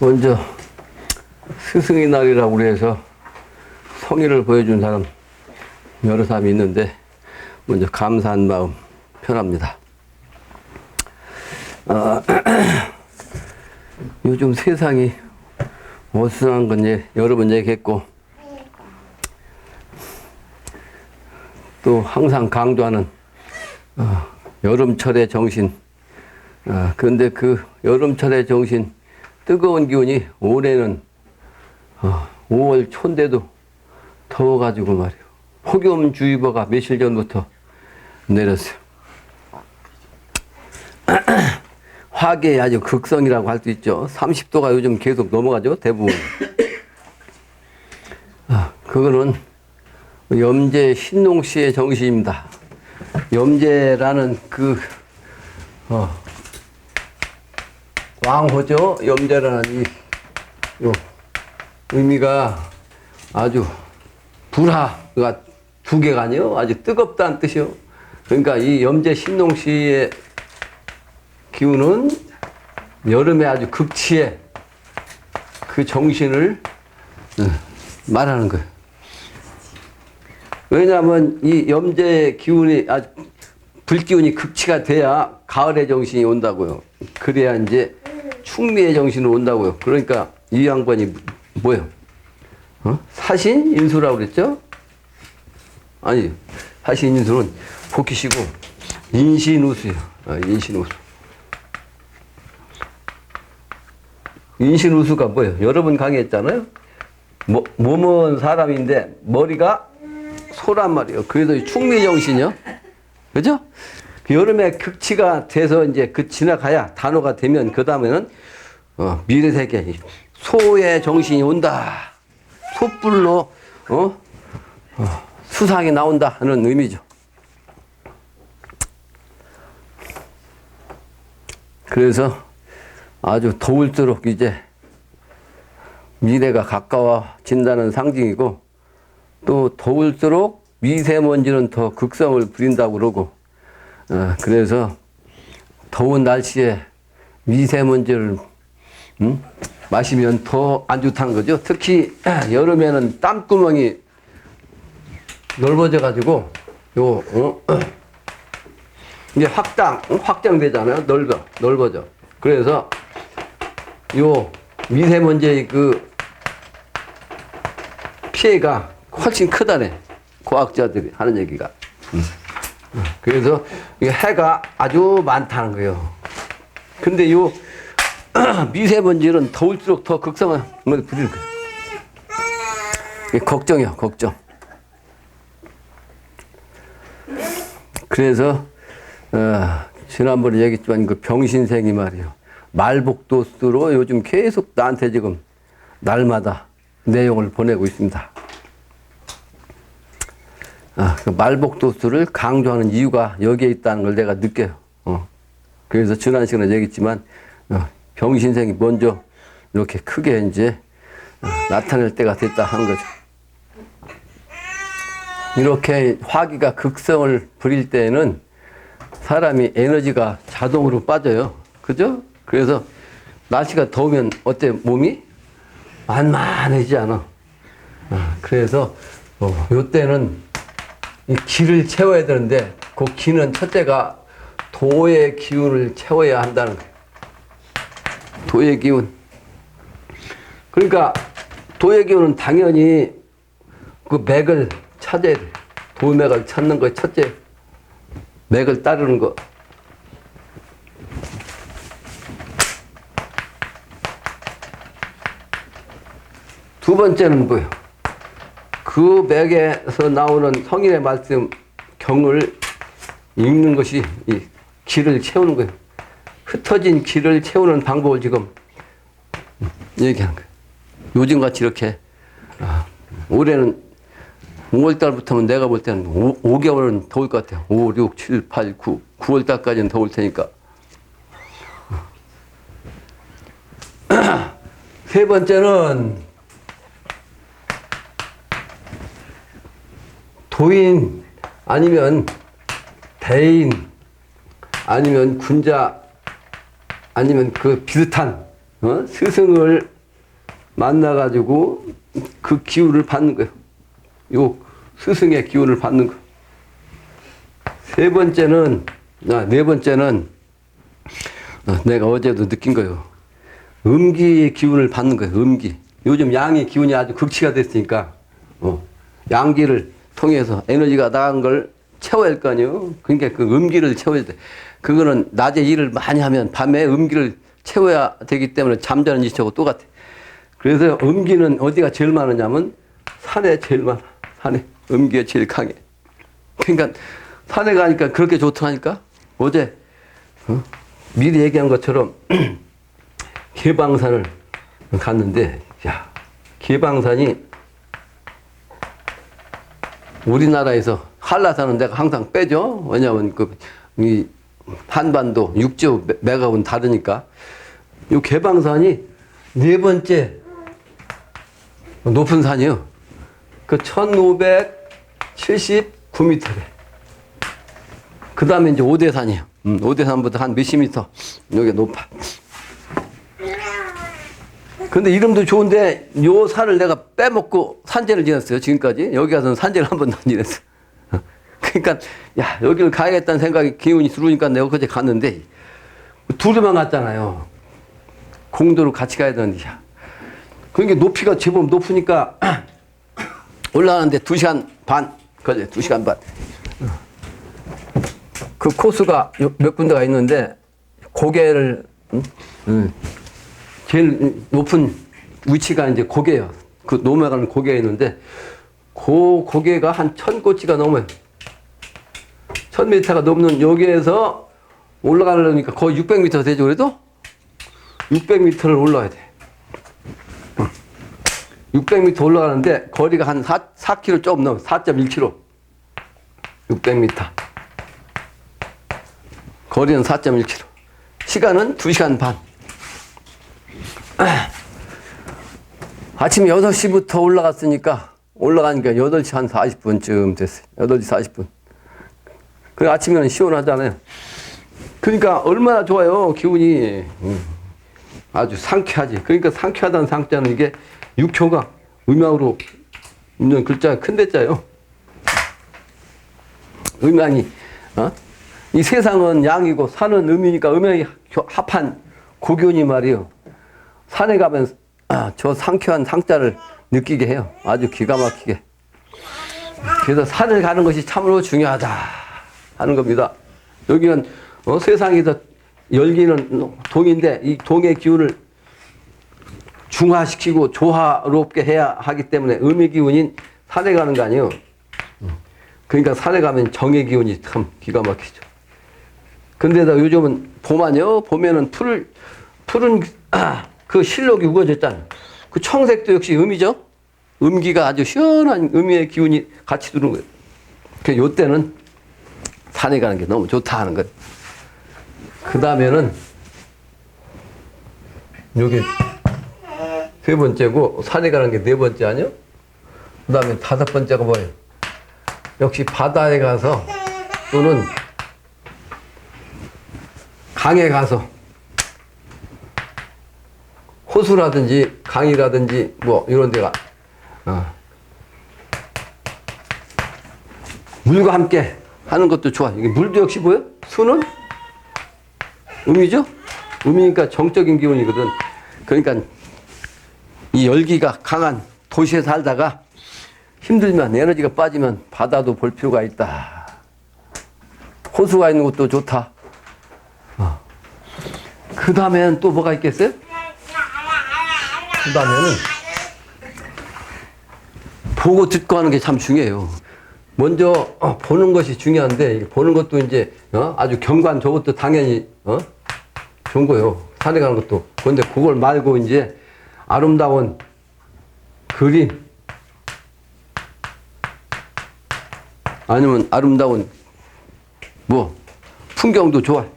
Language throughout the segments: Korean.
먼저 스승의 날이라고 그래서 성의를 보여준 사람 여러 사람이 있는데 먼저 감사한 마음 표합니다. 요즘 세상이 어수선한 건 여러 번 얘기했고 또 항상 강조하는 여름철의 정신. 그런데 그 여름철의 정신 뜨거운 기운이 올해는 5월 초인데도 더워가지고 말이에요. 폭염주의보가 며칠 전부터 내렸어요. 화계의 아주 극성이라고 할 수 있죠. 30도가 요즘 계속 넘어가죠. 대부분. 그거는 염제 신농씨의 정신입니다. 염제라는 왕호죠. 염제라는 요 의미가 아주 불화가 두 개가 아니요. 아주 뜨겁다는 뜻이요. 그러니까 이 염제 신농씨의 기운은 여름에 아주 극치의 그 정신을 말하는 거예요. 왜냐하면 이 염제의 기운이 아주 불기운이 극치가 돼야 가을의 정신이 온다고요. 그래야 이제 충미의 정신이 온다고요. 그러니까 이 양반이 뭐예요? 사신 인수라고 그랬죠? 아니, 사신 인수는 복희시고 인신우수예요. 인신우수. 인신우수가 뭐예요? 여러 번 강의했잖아요. 몸은 사람인데 머리가 소란 말이에요. 그래서 충미정신이요. 그죠? 여름에 극치가 돼서 이제 그 지나가야 단어가 되면 그 다음에는 미래세계 소의 정신이 온다. 촛불로 수상이 나온다 하는 의미죠. 그래서 아주 더울수록 이제 미래가 가까워진다는 상징이고 또 더울수록 미세먼지는 더 극성을 부린다고 그러고 그래서 더운 날씨에 미세먼지를 마시면 더 안 좋다는 거죠. 특히 여름에는 땀구멍이 넓어져 가지고 이게 확장되잖아요. 넓어져. 그래서 요 미세먼지의 그 피해가 훨씬 크다네. 과학자들이 하는 얘기가. 그래서 해가 아주 많다는 거예요. 근데 요 미세먼지는 더울수록 더 극성을 부리는 거예요. 걱정이요, 걱정. 그래서 지난번에 얘기했지만 그 병신생이 말이에요. 말복도수로 요즘 계속 나한테 지금 날마다 내용을 보내고 있습니다. 그 말복도수를 강조하는 이유가 여기에 있다는 걸 내가 느껴요. 그래서 지난 시간에 얘기했지만 병신생이 먼저 이렇게 크게 이제 나타낼 때가 됐다 한 거죠. 이렇게 화기가 극성을 부릴 때에는 사람이 에너지가 자동으로 빠져요. 그죠? 그래서 날씨가 더우면 어때? 몸이 만만해지지 않아. 그래서 요때는 이 기를 채워야 되는데 그 기는 첫째가 도의 기운을 채워야 한다는 거예요. 도의 기운. 그러니까 도의 기운은 당연히 그 맥을 찾아야 돼. 도맥을 찾는 거 첫째. 맥을 따르는 거. 두 번째는 뭐예요? 그 맥에서 나오는 성인의 말씀 경을 읽는 것이 이 기를 채우는 거예요. 흩어진 기를 채우는 방법을 지금 얘기하는 거예요. 요즘같이 이렇게 올해는 5월달부터는 내가 볼 때는 5개월은 더울 것 같아요. 5, 6, 7, 8, 9, 9월달까지는 더울 테니까. 세 번째는 도인 아니면 대인 아니면 군자 아니면 그 비슷한 스승을 만나가지고 그 기운을 받는 거예요. 요 스승의 기운을 받는 거. 네 번째는 내가 어제도 느낀 거예요. 음기의 기운을 받는 거예요. 음기. 요즘 양의 기운이 아주 극치가 됐으니까 양기를 통해서 에너지가 나간 걸 채워야 할 거 아니에요. 그러니까 그 음기를 채워야 돼. 그거는 낮에 일을 많이 하면 밤에 음기를 채워야 되기 때문에 잠자는 짓하고 똑같아. 그래서 음기는 어디가 제일 많으냐면 산에 제일 많아. 산에 음기가 제일 강해. 그러니까 산에 가니까 그렇게 좋다니까. 어제 미리 얘기한 것처럼 개방산을 갔는데, 야, 개방산이 우리나라에서 한라산은 내가 항상 빼죠. 왜냐하면 이 한반도 육지의 매각은 다르니까. 이 개방산이 네 번째 높은 산이요. 그 1579m래. 그 다음에 이제 오대산이에요. 오대산보다 한 몇십 미터 여기 높아. 근데 이름도 좋은데 요 산을 내가 빼먹고 산재를 지냈어요. 지금까지. 여기 가서는 산재를 한 번도 안 지냈어. 그러니까 야, 여기를 가야겠다는 생각이 기운이 들어오니까 내가 그제 갔는데 둘이만 갔잖아요. 공도로 같이 가야 되는데. 그러니까 높이가 제법 높으니까 올라가는데 2시간 반. 그제 2시간 반. 그 코스가 몇 군데가 있는데 고개를 제일 높은 위치가 이제 고개예요. 그 넘어가는 고개가 있는데 그 고개가 한 1000꼬치가 넘어요. 1000m가 넘는 여기에서 올라가려니까 거의 600m 되죠. 그래도 600m를 올라가야 돼. 600m 올라가는데 거리가 한 4km 조금 넘어. 4.1km. 600m. 거리는 4.1km. 시간은 2시간 반. 아침 6시부터 올라가니까 8시 한 40분쯤 됐어요. 8시 40분. 그 아침에는 시원하잖아요. 그러니까 얼마나 좋아요. 기운이. 아주 상쾌하지. 그러니까 상쾌하다는 상자는 이게 육효가 음양으로 있는 글자가 큰 대자예요. 음양이, 이 세상은 양이고 산은 음이니까 음양이 합한 고균이 말이에요. 산에 가면 저 상쾌한 상자를 느끼게 해요. 아주 기가 막히게. 그래서 산을 가는 것이 참으로 중요하다 하는 겁니다. 여기는 세상에서 열기는 동인데 이 동의 기운을 중화시키고 조화롭게 해야 하기 때문에 음의 기운인 산에 가는 거 아니에요. 그러니까 산에 가면 정의 기운이 참 기가 막히죠. 근데다 요즘은 봄 아니에요? 봄에는 푸른 그 실록이 우거졌잖아요. 그 청색도 역시 음이죠? 음기가 아주 시원한 음의 기운이 같이 들어오는 거예요. 그래서 요때는 산에 가는 게 너무 좋다 하는 거예요. 그 다음에는 여기 세 번째고 산에 가는 게 네 번째 아니요? 그 다음에 다섯 번째가 뭐예요? 역시 바다에 가서 또는 강에 가서 호수라든지 강이라든지 뭐 이런 데가 물과 함께 하는 것도 좋아. 이게 물도 역시 뭐예요? 수는 음이죠? 음이니까 정적인 기운이거든. 그러니까 이 열기가 강한 도시에 살다가 힘들면 에너지가 빠지면 바다도 볼 필요가 있다. 호수가 있는 것도 좋다. 그 다음에는 또 뭐가 있겠어요? 그 다음에는 보고 듣고 하는 게 참 중요해요. 먼저 보는 것이 중요한데 보는 것도 이제 아주 경관 저것도 당연히 좋은 거예요. 산에 가는 것도. 그런데 그걸 말고 이제 아름다운 그림 아니면 아름다운 뭐 풍경도 좋아요.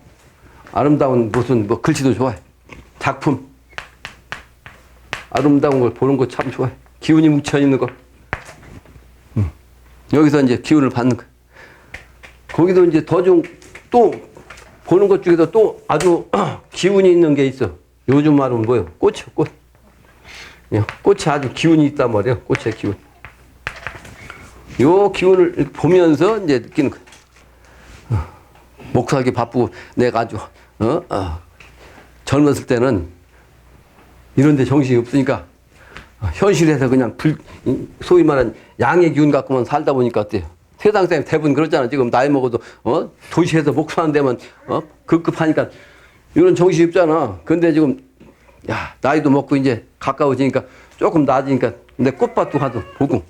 아름다운 무슨 뭐 글씨도 좋아요. 작품 아름다운 걸 보는 거 참 좋아요. 기운이 뭉쳐 있는 거. 여기서 이제 기운을 받는 거예요. 거기도 이제 더 좀 또 보는 것 중에서 또 아주 기운이 있는 게 있어. 요즘 말은 뭐예요? 꽃이요, 꽃. 꽃에 아주 기운이 있단 말이에요. 꽃의 기운. 요 기운을 보면서 이제 느끼는 거예요. 목사하기 바쁘고 내가 아주 젊었을 때는 이런 데 정신이 없으니까 현실에서 그냥 소위 말하는 양의 기운 갖고만 살다 보니까 어때요? 세상 사람 대부분 그렇잖아. 지금 나이 먹어도 도시에서 목사하는 데만 급급하니까 이런 정신이 없잖아. 근데 지금 야 나이도 먹고 이제 가까워지니까 조금 나아지니까 내 꽃밭도 가도 보고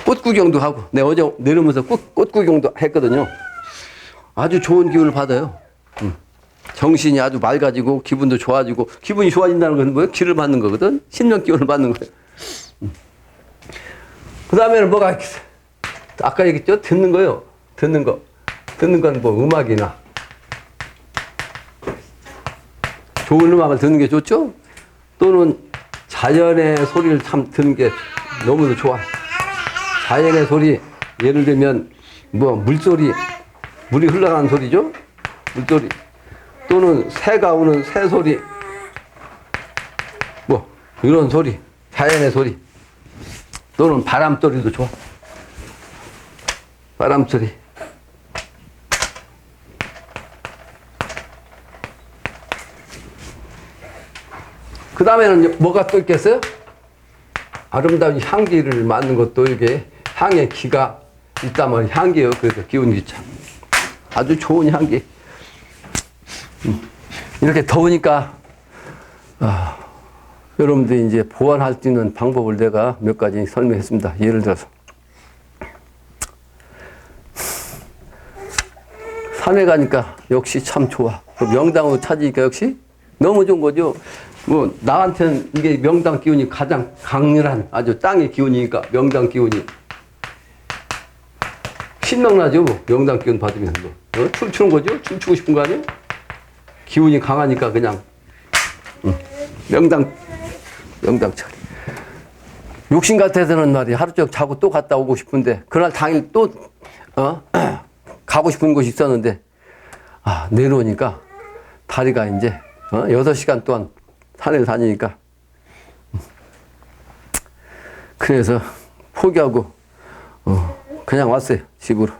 꽃 구경도 하고 내가 어제 내려오면서 꽃 구경도 했거든요. 아주 좋은 기운을 받아요. 정신이 아주 맑아지고 기분도 좋아지고 기분이 좋아진다는 건 뭐예요? 기를 받는 거거든. 신명 기운을 받는 거예요. 그 다음에는 뭐가 있겠어요? 아까 얘기했죠? 듣는 거요. 듣는 거. 듣는 건 뭐 음악이나 좋은 음악을 듣는 게 좋죠? 또는 자연의 소리를 참 듣는 게 너무도 좋아. 자연의 소리, 예를 들면 뭐 물소리, 물이 흘러가는 소리죠? 물소리. 또는 새가 우는 새 소리, 뭐 이런 소리, 자연의 소리. 또는 바람 소리도 좋아. 바람 소리. 그 다음에는 뭐가 또 있겠어요? 아름다운 향기를 맡는 것도 이게 향의 기가 있단 말이에요. 향기예요. 그래서 기운기차. 아주 좋은 향기. 이렇게 더우니까 여러분들이 이제 보완할 수 있는 방법을 내가 몇 가지 설명했습니다. 예를 들어서 산에 가니까 역시 참 좋아. 명당으로 찾으니까 역시 너무 좋은 거죠. 뭐 나한테는 이게 명당 기운이 가장 강렬한 아주 땅의 기운이니까 명당 기운이 신명나죠. 뭐 명당 기운 받으면 뭐 춤추는 거죠. 춤추고 싶은 거 아니에요? 기운이 강하니까 그냥 명당 처리. 욕심 같아서는 말이야 하루 종일 자고 또 갔다 오고 싶은데 그날 당일 또 가고 싶은 곳이 있었는데 내려오니까 다리가 이제 6시간 동안 산을 다니니까 그래서 포기하고 그냥 왔어요. 집으로.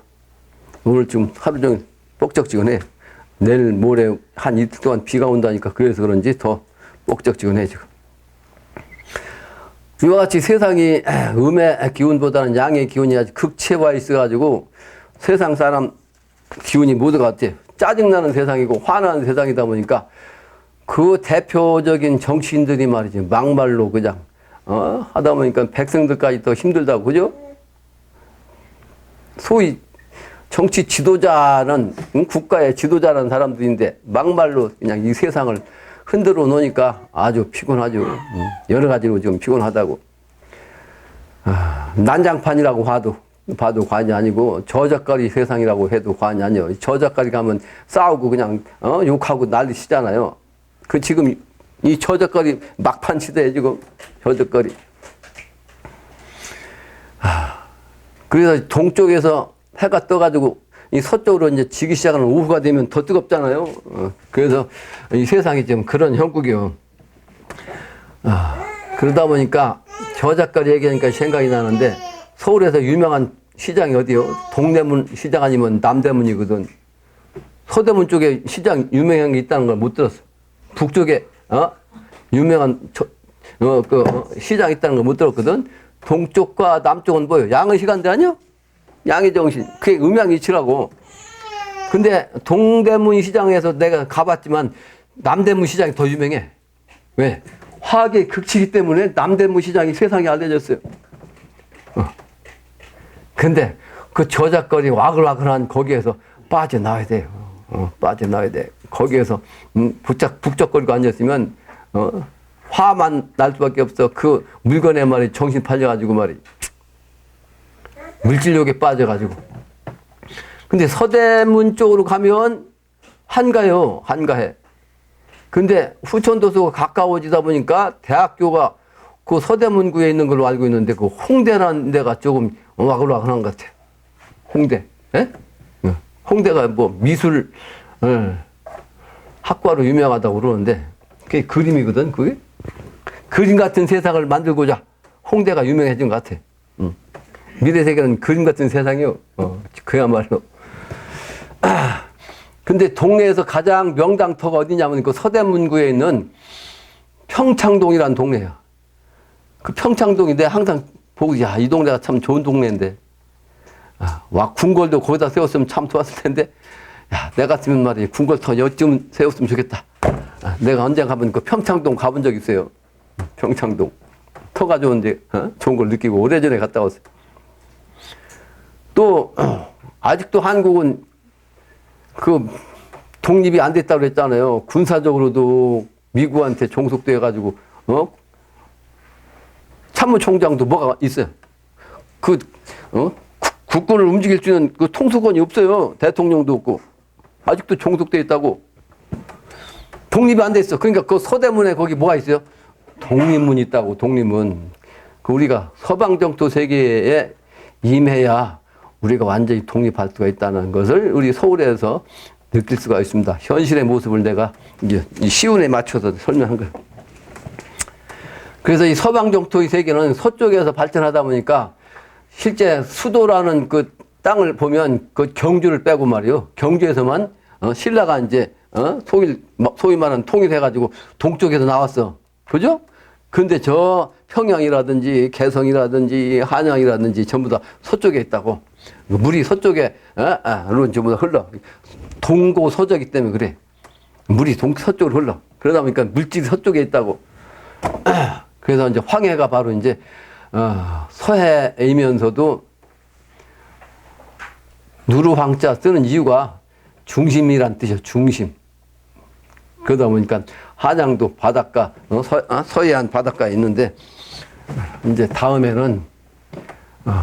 오늘 좀 하루 종일 뻑적지근해요. 내일 모레 한 이틀 동안 비가 온다니까 그래서 그런지 더 뻑적지근해 지금. 이와 같이 세상이 음의 기운보다는 양의 기운이 아주 극체화 있어가지고 세상 사람 기운이 모두 같아요. 짜증나는 세상이고 화나는 세상이다 보니까 그 대표적인 정치인들이 말이지 막말로 그냥 하다 보니까 백성들까지 더 힘들다고 그죠? 소위 정치 지도자는 국가의 지도자라는 사람들인데 막말로 그냥 이 세상을 흔들어 놓으니까 아주 피곤하죠. 여러 가지로 지금 피곤하다고. 난장판이라고 봐도 과언이 아니고 저작거리 세상이라고 해도 과언이 아니에요. 저작거리 가면 싸우고 그냥 욕하고 난리치잖아요. 그 지금 이 저작거리 막판 시대에 지금 저작거리. 그래서 동쪽에서 해가 떠가지고 이 서쪽으로 이제 지기 시작하는 오후가 되면 더 뜨겁잖아요. 그래서 이 세상이 지금 그런 형국이요. 그러다 보니까 저작거리 얘기하니까 생각이 나는데 서울에서 유명한 시장이 어디요? 동대문 시장 아니면 남대문이거든. 서대문 쪽에 시장 유명한 게 있다는 걸 못 들었어. 북쪽에 유명한 시장 있다는 걸 못 들었거든. 동쪽과 남쪽은 뭐예요? 양의 시간대 아니야? 양의 정신. 그게 음양이치라고. 근데 동대문 시장에서 내가 가봤지만 남대문 시장이 더 유명해. 왜? 화학의 극치기 때문에 남대문 시장이 세상에 알려졌어요. 근데 그 저작거리 와글와글한 거기에서 빠져나와야 돼요. 빠져나와야 돼. 거기에서 북적거리고 앉았으면 화만 날 수밖에 없어. 그 물건에 말이 정신 팔려가지고 말이 물질욕에 빠져가지고. 근데 서대문 쪽으로 가면 한가해요. 한가해. 근데 후천도서가 가까워지다 보니까 대학교가 그 서대문구에 있는 걸로 알고 있는데 그 홍대라는 데가 조금 와글와글한 것 같아. 홍대. 에? 홍대가 뭐 미술 학과로 유명하다고 그러는데 그게 그림이거든. 그게 그림 같은 세상을 만들고자 홍대가 유명해진 것 같아. 미래 세계는 그림 같은 세상이요. 그야말로. 근데 동네에서 가장 명당터가 어디냐면 그 서대문구에 있는 평창동이라는 동네야. 그 평창동이 내가 항상 보고, 야, 이 동네가 참 좋은 동네인데. 와, 궁궐도 거기다 세웠으면 참 좋았을 텐데. 야, 내가 같으면 말이야, 궁궐터 여쯤 세웠으면 좋겠다. 내가 언젠가 한번 그 평창동 가본 적 있어요. 평창동. 터가 좋은데, 좋은 걸 느끼고 오래전에 갔다 왔어요. 또, 아직도 한국은 그 독립이 안 됐다고 그랬잖아요. 군사적으로도 미국한테 종속돼가지고, 참모총장도 뭐가 있어요. 국군을 움직일 수 있는 그 통수권이 없어요. 대통령도 없고. 아직도 종속돼 있다고. 독립이 안 됐어. 그러니까 그 서대문에 거기 뭐가 있어요? 독립문이 있다고, 독립문. 그 우리가 서방정토 세계에 임해야 우리가 완전히 독립할 수가 있다는 것을 우리 서울에서 느낄 수가 있습니다. 현실의 모습을 내가 이제 이 시운에 맞춰서 설명한 거예요. 그래서 이 서방정토의 세계는 서쪽에서 발전하다 보니까 실제 수도라는 그 땅을 보면 그 경주를 빼고 말이요. 경주에서만 신라가 이제 소위 말하는 통일해가지고 동쪽에서 나왔어. 그죠? 근데 저 평양이라든지 개성이라든지 한양이라든지 전부 다 서쪽에 있다고. 물이 서쪽에 로 전부 다 흘러. 동고서적이기 때문에 그래. 물이 서쪽으로 흘러. 그러다 보니까 물질이 서쪽에 있다고. 그래서 이제 황해가 바로 이제 서해이면서도 누르황자 쓰는 이유가 중심이란 뜻이에요. 중심. 그러다 보니까 한양도 바닷가, 서해안 바닷가에 있는데, 이제 다음에는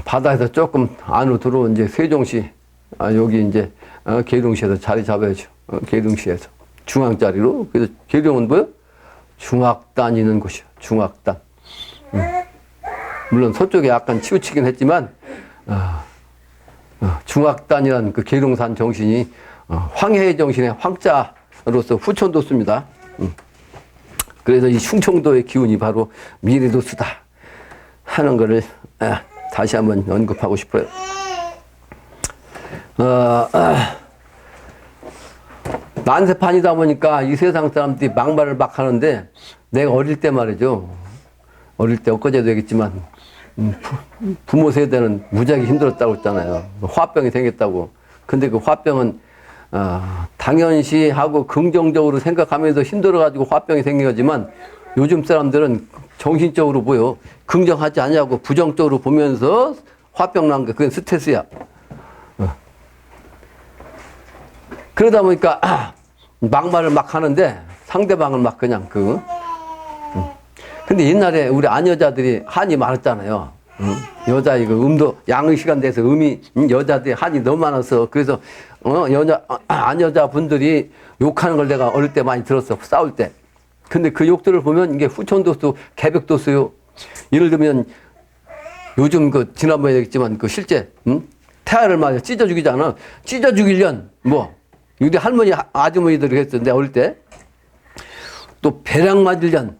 바다에서 조금 안으로 들어온 이제 세종시, 여기 이제 계룡시에서 자리 잡아야죠. 계룡시에서. 중앙자리로. 그래서 계룡은 뭐요? 중학단 있는 곳이요. 중학단. 물론 서쪽에 약간 치우치긴 했지만, 중학단이라는 그 계룡산 정신이 황해의 정신의 황자로서 후천도수입니다. 그래서 이 충청도의 기운이 바로 미래도수다 하는 것을 다시 한번 언급하고 싶어요. 난세판이다 보니까 이 세상 사람들이 막말을 막 하는데, 내가 어릴 때 말이죠. 어릴 때 엊그제도 얘기했지만 부모 세대는 무지하게 힘들었다고 했잖아요. 화병이 생겼다고. 근데 그 화병은 당연시 하고 긍정적으로 생각하면서 힘들어가지고 화병이 생긴 거지만, 요즘 사람들은 정신적으로 보여. 긍정하지 않냐고 부정적으로 보면서 화병 난 거, 그건 스트레스야. 그러다 보니까 막말을 막 하는데 상대방을 막 그냥 근데 옛날에 우리 안여자들이 한이 많았잖아요. 여자 음도 양의 시간 돼서 여자들이 한이 너무 많아서, 그래서 안여자 분들이 욕하는 걸 내가 어릴 때 많이 들었어. 싸울 때. 근데 그 욕들을 보면 이게 후천도수, 개벽도수요. 예를 들면 요즘 지난번에 얘기했지만 실제 태아를 말이야 찢어 죽이잖아. 찢어 죽이련 우리 할머니 아주머니들이 했었는데 어릴 때 또 배랑 맞으련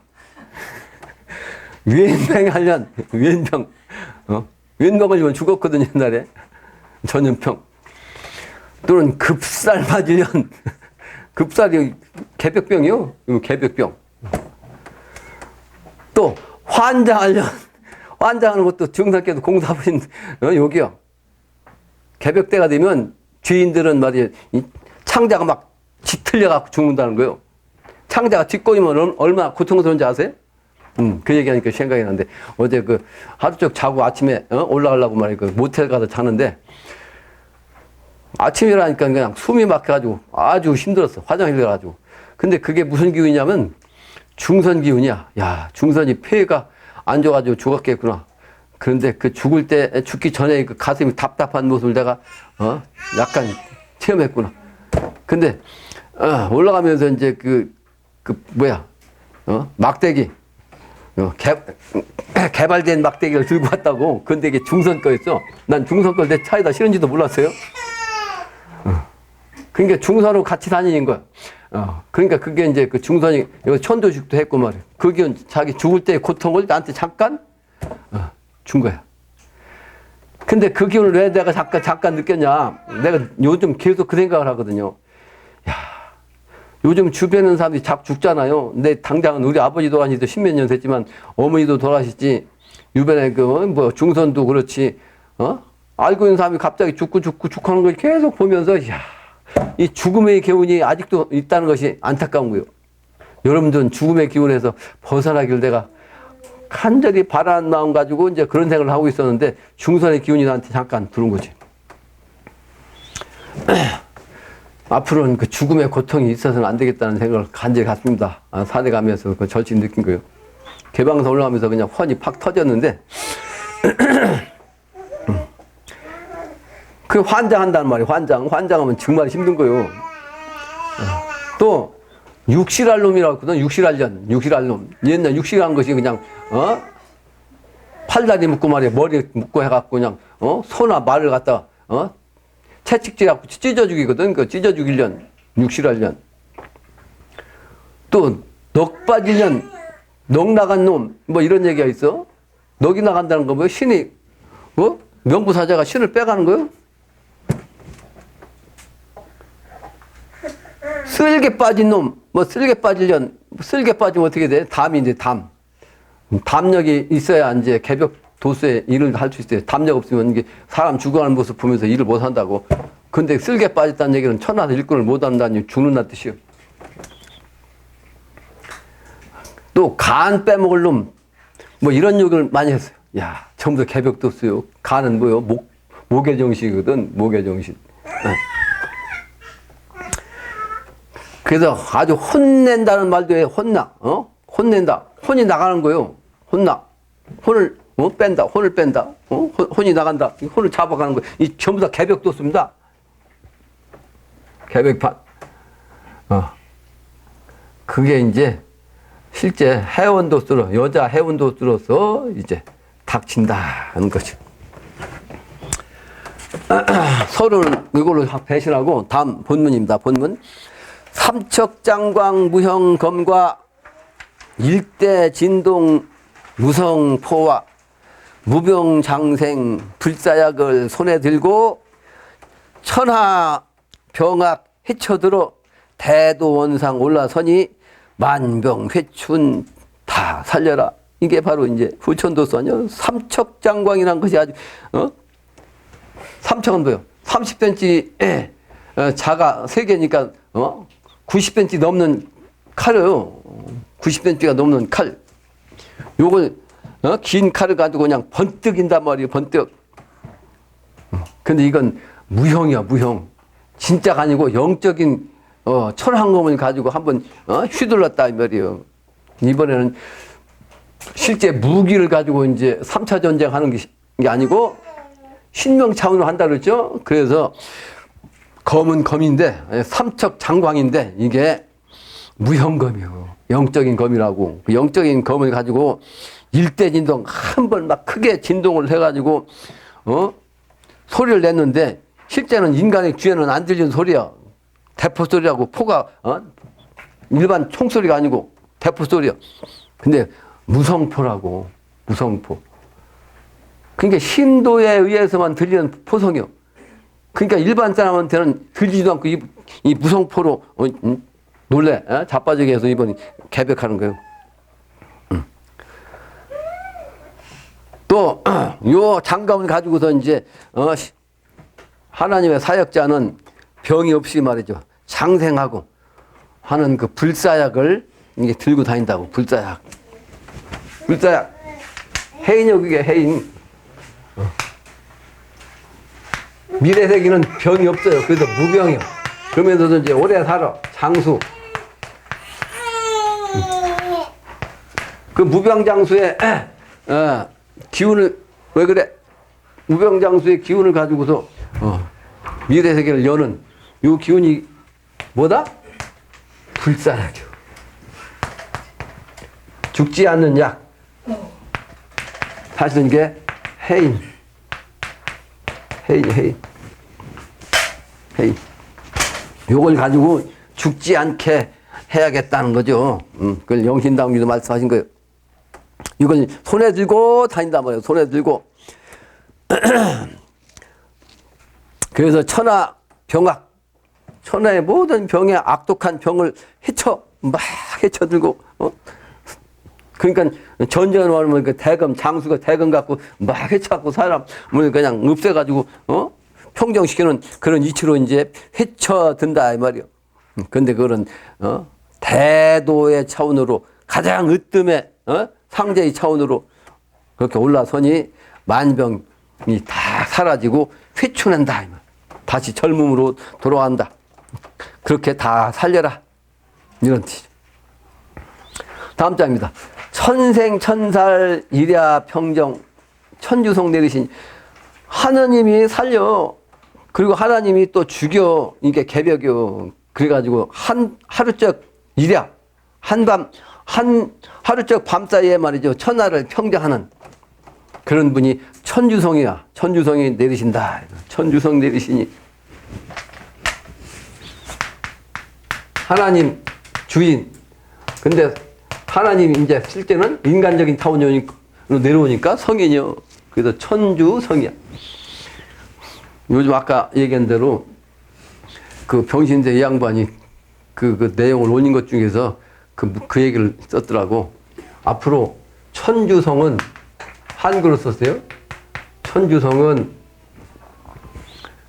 왼병하련 왼병 왼병 걸리면 죽었거든요 옛날에. 전염병. 또는 급살 맞으련 급살이 개벽병이요. 개벽병. 또 환장하련 환장하는 것도 중상께도 공사부인 여기요. 개벽대가 되면 죄인들은 말이에요. 창자가 막 뒤틀려갖고 죽는다는 거예요. 창자가 뒷걸리면 얼마나 고통스러운지 아세요? 그 얘기하니까 생각이 나는데, 어제 하루 쪽 자고 아침에 올라가려고 말이에요. 모텔 가서 자는데, 아침이라니까 그냥 숨이 막혀가지고 아주 힘들었어. 화장실 가가지고. 근데 그게 무슨 기운이냐면 중선 기운이야. 야, 중선이 폐가 안 좋아가지고 죽었겠구나. 그런데 죽을 때, 죽기 전에 그 가슴이 답답한 모습을 내가 약간 체험했구나. 근데 올라가면서 이제 막대기 개발된 막대기를 들고 왔다고. 근데 이게 중선 거였어. 난 중선 걸 내 차에다 실은지도 몰랐어요. 그러니까 중선으로 같이 다니는 거야. 그러니까 그게 이제 그 중선이, 이거 천도직도 했고 말이야. 그게 자기 죽을 때의 고통을 나한테 잠깐, 준 거야. 근데 그 기운을 왜 내가 잠깐 느꼈냐. 내가 요즘 계속 그 생각을 하거든요. 야, 요즘 주변에 있는 사람들이 자꾸 죽잖아요. 근데 당장은 우리 아버지 돌아가신 지 십몇 년 됐지만 어머니도 돌아가셨지. 주변에 중선도 그렇지. 알고 있는 사람이 갑자기 죽고 하는 걸 계속 보면서, 야, 이 죽음의 기운이 아직도 있다는 것이 안타까운 거예요. 여러분들은 죽음의 기운에서 벗어나길 내가 간절히 바라는 마음 가지고 이제 그런 생각을 하고 있었는데, 중선의 기운이 나한테 잠깐 들어온 거지. 앞으로는 그 죽음의 고통이 있어서는 안 되겠다는 생각을 간절히 갖습니다. 산에 가면서 그 절친 느낀 거예요. 개방선 올라가면서 그냥 환이 팍 터졌는데, 그 환장한다는 말이에요. 환장하면 정말 힘든 거예요. 또 육실할 놈이라고 했거든. 육실할 놈. 옛날 육실한 것이 그냥 팔다리 묶고 말이야. 머리 묶고 해갖고 그냥 소나 말을 갖다 채찍질해갖고 찢어 죽이거든. 그 찢어 죽이련 육실할 년. 또 넋 빠질 년, 넋 나간 놈, 뭐 이런 얘기가 있어. 넋이 나간다는 거 뭐 신이 명부사자가 신을 빼가는 거요? 쓸개 빠진 놈, 쓸개 빠지면 어떻게 돼? 담인데, 담. 담력이 있어야 이제 개벽 도수에 일을 할 수 있어요. 담력 없으면 이게 사람 죽어가는 모습 보면서 일을 못 한다고. 근데 쓸개 빠졌다는 얘기는 천하서 일꾼을 못 한다니 죽는다는 뜻이요. 또 간 빼먹을 놈, 이런 욕을 많이 했어요. 야, 전부 다 개벽 도수요. 간은 뭐요? 목의 정신이거든, 목의 정신. 그래서 아주 혼낸다는 말도 해. 혼낸다. 혼이 나가는 거예요. 혼을 뺀다. 혼이 나간다. 혼을 잡아가는 거예요. 이 전부 다 개벽도수입니다. 개벽판. 그게 이제 실제 해원도수로, 여자 해원도수로서 이제 닥친다는 거죠. 서로는 이걸로 배신하고 다음 본문입니다. 본문. 삼척장광 무형검과 일대진동 무성포와 무병장생 불사약을 손에 들고 천하병악 해쳐들어 대도원상 올라서니 만병회춘 다 살려라. 이게 바로 이제 부천도수 아니요? 삼척장광이라는 것이 아주 삼척은 뭐요? 30cm에 자가 3개니까 90cm 넘는 칼이요. 90cm가 넘는 칼. 요걸 긴 칼을 가지고 그냥 번뜩인단 말이에요. 번뜩. 근데 이건 무형이야. 무형. 진짜가 아니고 영적인 철항검을 가지고 한번 휘둘렀다 이 말이에요. 이번에는 실제 무기를 가지고 이제 3차 전쟁하는 게 아니고 신명 차원으로 한다 그랬죠. 그래서 검은 검인데 삼척 장광인데 이게 무형검이요. 영적인 검이라고. 그 영적인 검을 가지고 일대 진동 한 번 막 크게 진동을 해가지고 소리를 냈는데 실제는 인간의 귀에는 안 들리는 소리야. 대포 소리라고. 포가 일반 총소리가 아니고 대포 소리야. 근데 무성포라고. 무성포. 그러니까 신도에 의해서만 들리는 포성이요. 그러니까 일반 사람한테는 들리지도 않고 이 무성포로 놀래 자빠지게 해서 이번에 개벽하는 거예요. 또 요 장갑을 가지고서 이제 하나님의 사역자는 병이 없이 말이죠. 장생하고 하는 그 불사약을 이게 들고 다닌다고. 불사약. 해인이요. 그게 해인. 미래세기는 병이 없어요. 그래서 무병이요. 그러면서도 이제 오래 살아. 장수. 그 무병장수의 기운을, 왜 그래? 무병장수의 기운을 가지고서 미래세계를 여는 이 기운이 뭐다? 불사약이요. 죽지 않는 약. 사실은 이게 해인. 요걸 가지고 죽지 않게 해야겠다는 거죠. 그걸 영신당주도 말씀하신 거예요. 이걸 손에 들고 다닌단 말이에요. 손에 들고. 그래서 천하 병악, 천하의 모든 병에 악독한 병을 막 헤쳐들고, 그러니까 전쟁을 하면 그 대검, 장수가 대검 갖고 막 헤쳐갖고 사람을 그냥 없애가지고, 평정시키는 그런 이치로 이제 헤쳐든다, 이 말이요. 근데 그거는, 대도의 차원으로 가장 으뜸의, 상제의 차원으로 그렇게 올라서니 만병이 다 사라지고 회춘한다, 이 말. 다시 젊음으로 돌아간다. 그렇게 다 살려라. 이런 뜻이죠. 다음 장입니다. 천생 천살 일야 평정 천주성 내리신 하나님이 살려. 그리고 하나님이 또 죽여. 이게 개벽이요. 그래가지고 하루적 일야 하루적 밤 사이에 말이죠. 천하를 평정하는 그런 분이 천주성이야. 천주성이 내리신다. 천주성 내리시니 하나님 주인. 근데 하나님이 이제 실제는 인간적인 타원으로 내려오니까 성이요. 그래서 천주성이야. 요즘 아까 얘기한 대로 그 병신대 이 양반이 그 내용을 올린 것 중에서 그 얘기를 썼더라고. 앞으로 천주성은 한글로 썼어요. 천주성은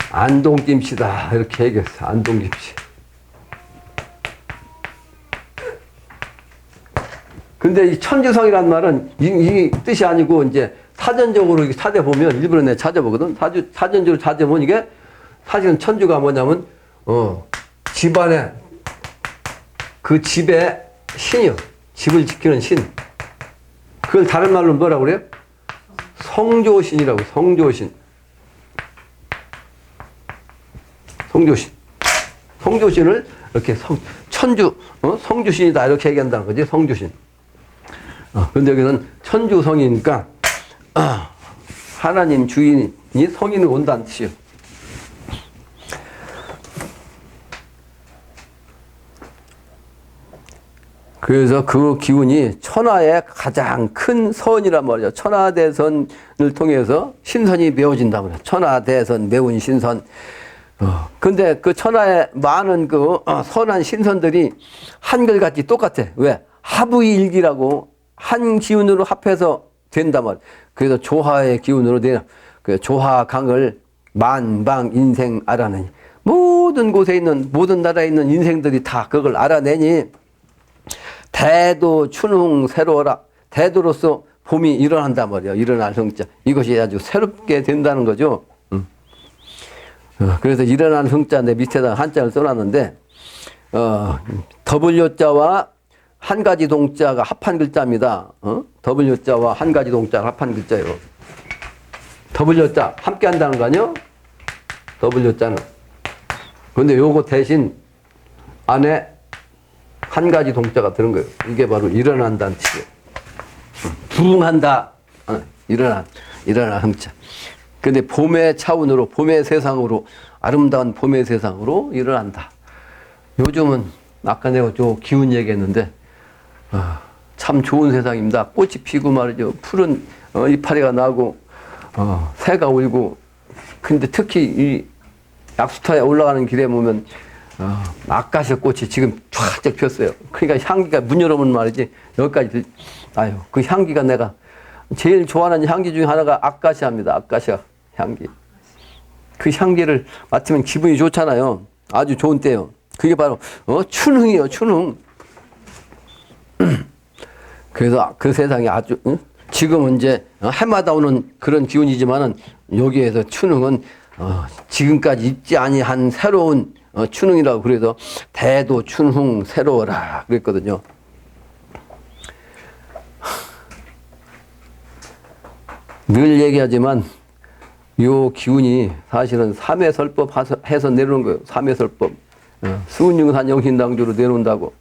안동김씨다. 이렇게 얘기했어. 안동김씨. 근데 이 천주성이란 말은 이 뜻이 아니고 이제 사전적으로 찾아보면 일부러 내가 찾아보거든. 사전적으로 찾아보면 이게 사실은 천주가 뭐냐면 집안에 그 집의 신이요. 집을 지키는 신. 그걸 다른 말로 뭐라고 그래요? 성조신이라고. 성조신. 성조신. 성조신을 이렇게 성주신이다 이렇게 얘기한다는 거지. 성주신. 근데 여기는 천주성이니까 하나님 주인이 성인으로 온다는 뜻이요. 그래서 그 기운이 천하의 가장 큰 선이란 말이죠. 천하대선을 통해서 신선이 메워진다고 그래요. 천하대선 메운 신선. 근데 그 천하에 많은 그 선한 신선들이 한결같이 똑같아. 왜? 합의일기라고 한 기운으로 합해서 된단 말이야. 그래서 조화의 기운으로 되는 그 조화강을 만방 인생 알아내니 모든 곳에 있는 모든 나라에 있는 인생들이 다 그걸 알아내니 대도 춘흥 새로워라. 대도로서 봄이 일어난단 말이야. 일어날 성자. 이것이 아주 새롭게 된다는 거죠. 그래서 일어나는 성자 내 밑에다 한자를 써놨는데 W자와 한 가지 동자가 합한 글자입니다. W자와 한 가지 동자가 합한 글자예요. W자 함께 한다는 거 아니요? W자는. 근데 요거 대신 안에 한 가지 동자가 들은 거예요. 이게 바로 일어난다는 뜻이에요. 부흥한다. 일어난 흥자. 근데 봄의 차원으로, 봄의 세상으로, 아름다운 봄의 세상으로 일어난다. 요즘은 아까 내가 저 기운 얘기했는데 참 좋은 세상입니다. 꽃이 피고 말이죠. 푸른 이파리가 나고 새가 울고. 근데 특히 이 약수터에 올라가는 길에 보면 아카시아 꽃이 지금 쫙쫙 폈어요. 그러니까 향기가 문 열어보면 말이지 여기까지 그 향기가 내가 제일 좋아하는 향기 중에 하나가 아카시아입니다. 아카시아 향기. 그 향기를 맡으면 기분이 좋잖아요. 아주 좋은 때요. 그게 바로 춘흥이에요. 춘흥. 그래서 그 세상이 아주 지금은 이제 해마다 오는 그런 기운이지만은 여기에서 춘흥은 지금까지 있지 아니한 새로운 춘흥이라고 그래서 대도 춘흥 새로워라 그랬거든요. 늘 얘기하지만 요 기운이 사실은 삼해설법 해서 내려오는 거예요. 삼해설법. 수운융산 영신당주로 내려온다고.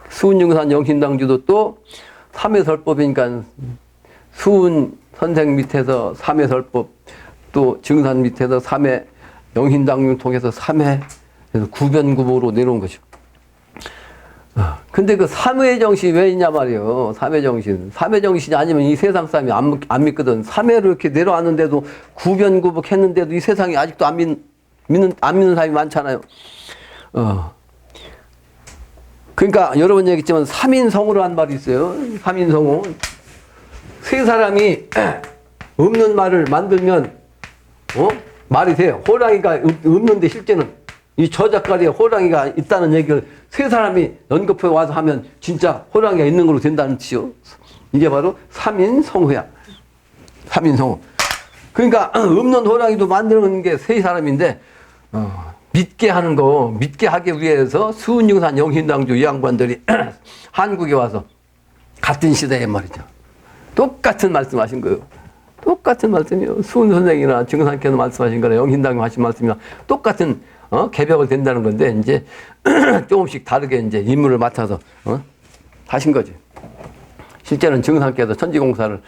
수운융산 영신당주도 또 삼해설법이니까 수운 선생 밑에서 삼해설법 또 증산 밑에서 삼해 영신당주 통해서 삼해 그래서 구변구보로 내려온 거죠. 근데 그 삼회 정신이 왜 있냐 말이에요. 삼회 정신. 삼회 정신이 아니면 이 세상 사람이 안 믿거든. 삼회로 이렇게 내려왔는데도 구변구복 했는데도 이 세상에 아직도 안 믿는 사람이 많잖아요. 그러니까 여러 번 얘기했지만 삼인성으로 한 말이 있어요. 삼인성우. 세 사람이 없는 말을 만들면 말이 돼요. 호랑이가 없는데 실제는 이 저작거리에 호랑이가 있다는 얘기를 세 사람이 연급해 와서 하면 진짜 호랑이가 있는 걸로 된다는 뜻이요. 이게 바로 삼인성후야. 삼인성후. 그러니까 없는 호랑이도 만드는 게 세 사람인데 믿게 하는 거, 믿게 하기 위해서 수은융산 영신당주 이 양반들이 한국에 와서 같은 시대에 말이죠. 똑같은 말씀하신 거예요. 똑같은 말씀이요. 수은 선생이나 증산께서 말씀하신 거나 영신당이 하신 말씀이나 똑같은 개벽을 된다는 건데 이제 조금씩 다르게 이제 임무를 맡아서 하신 거지. 실제는 증산께서 천지공사를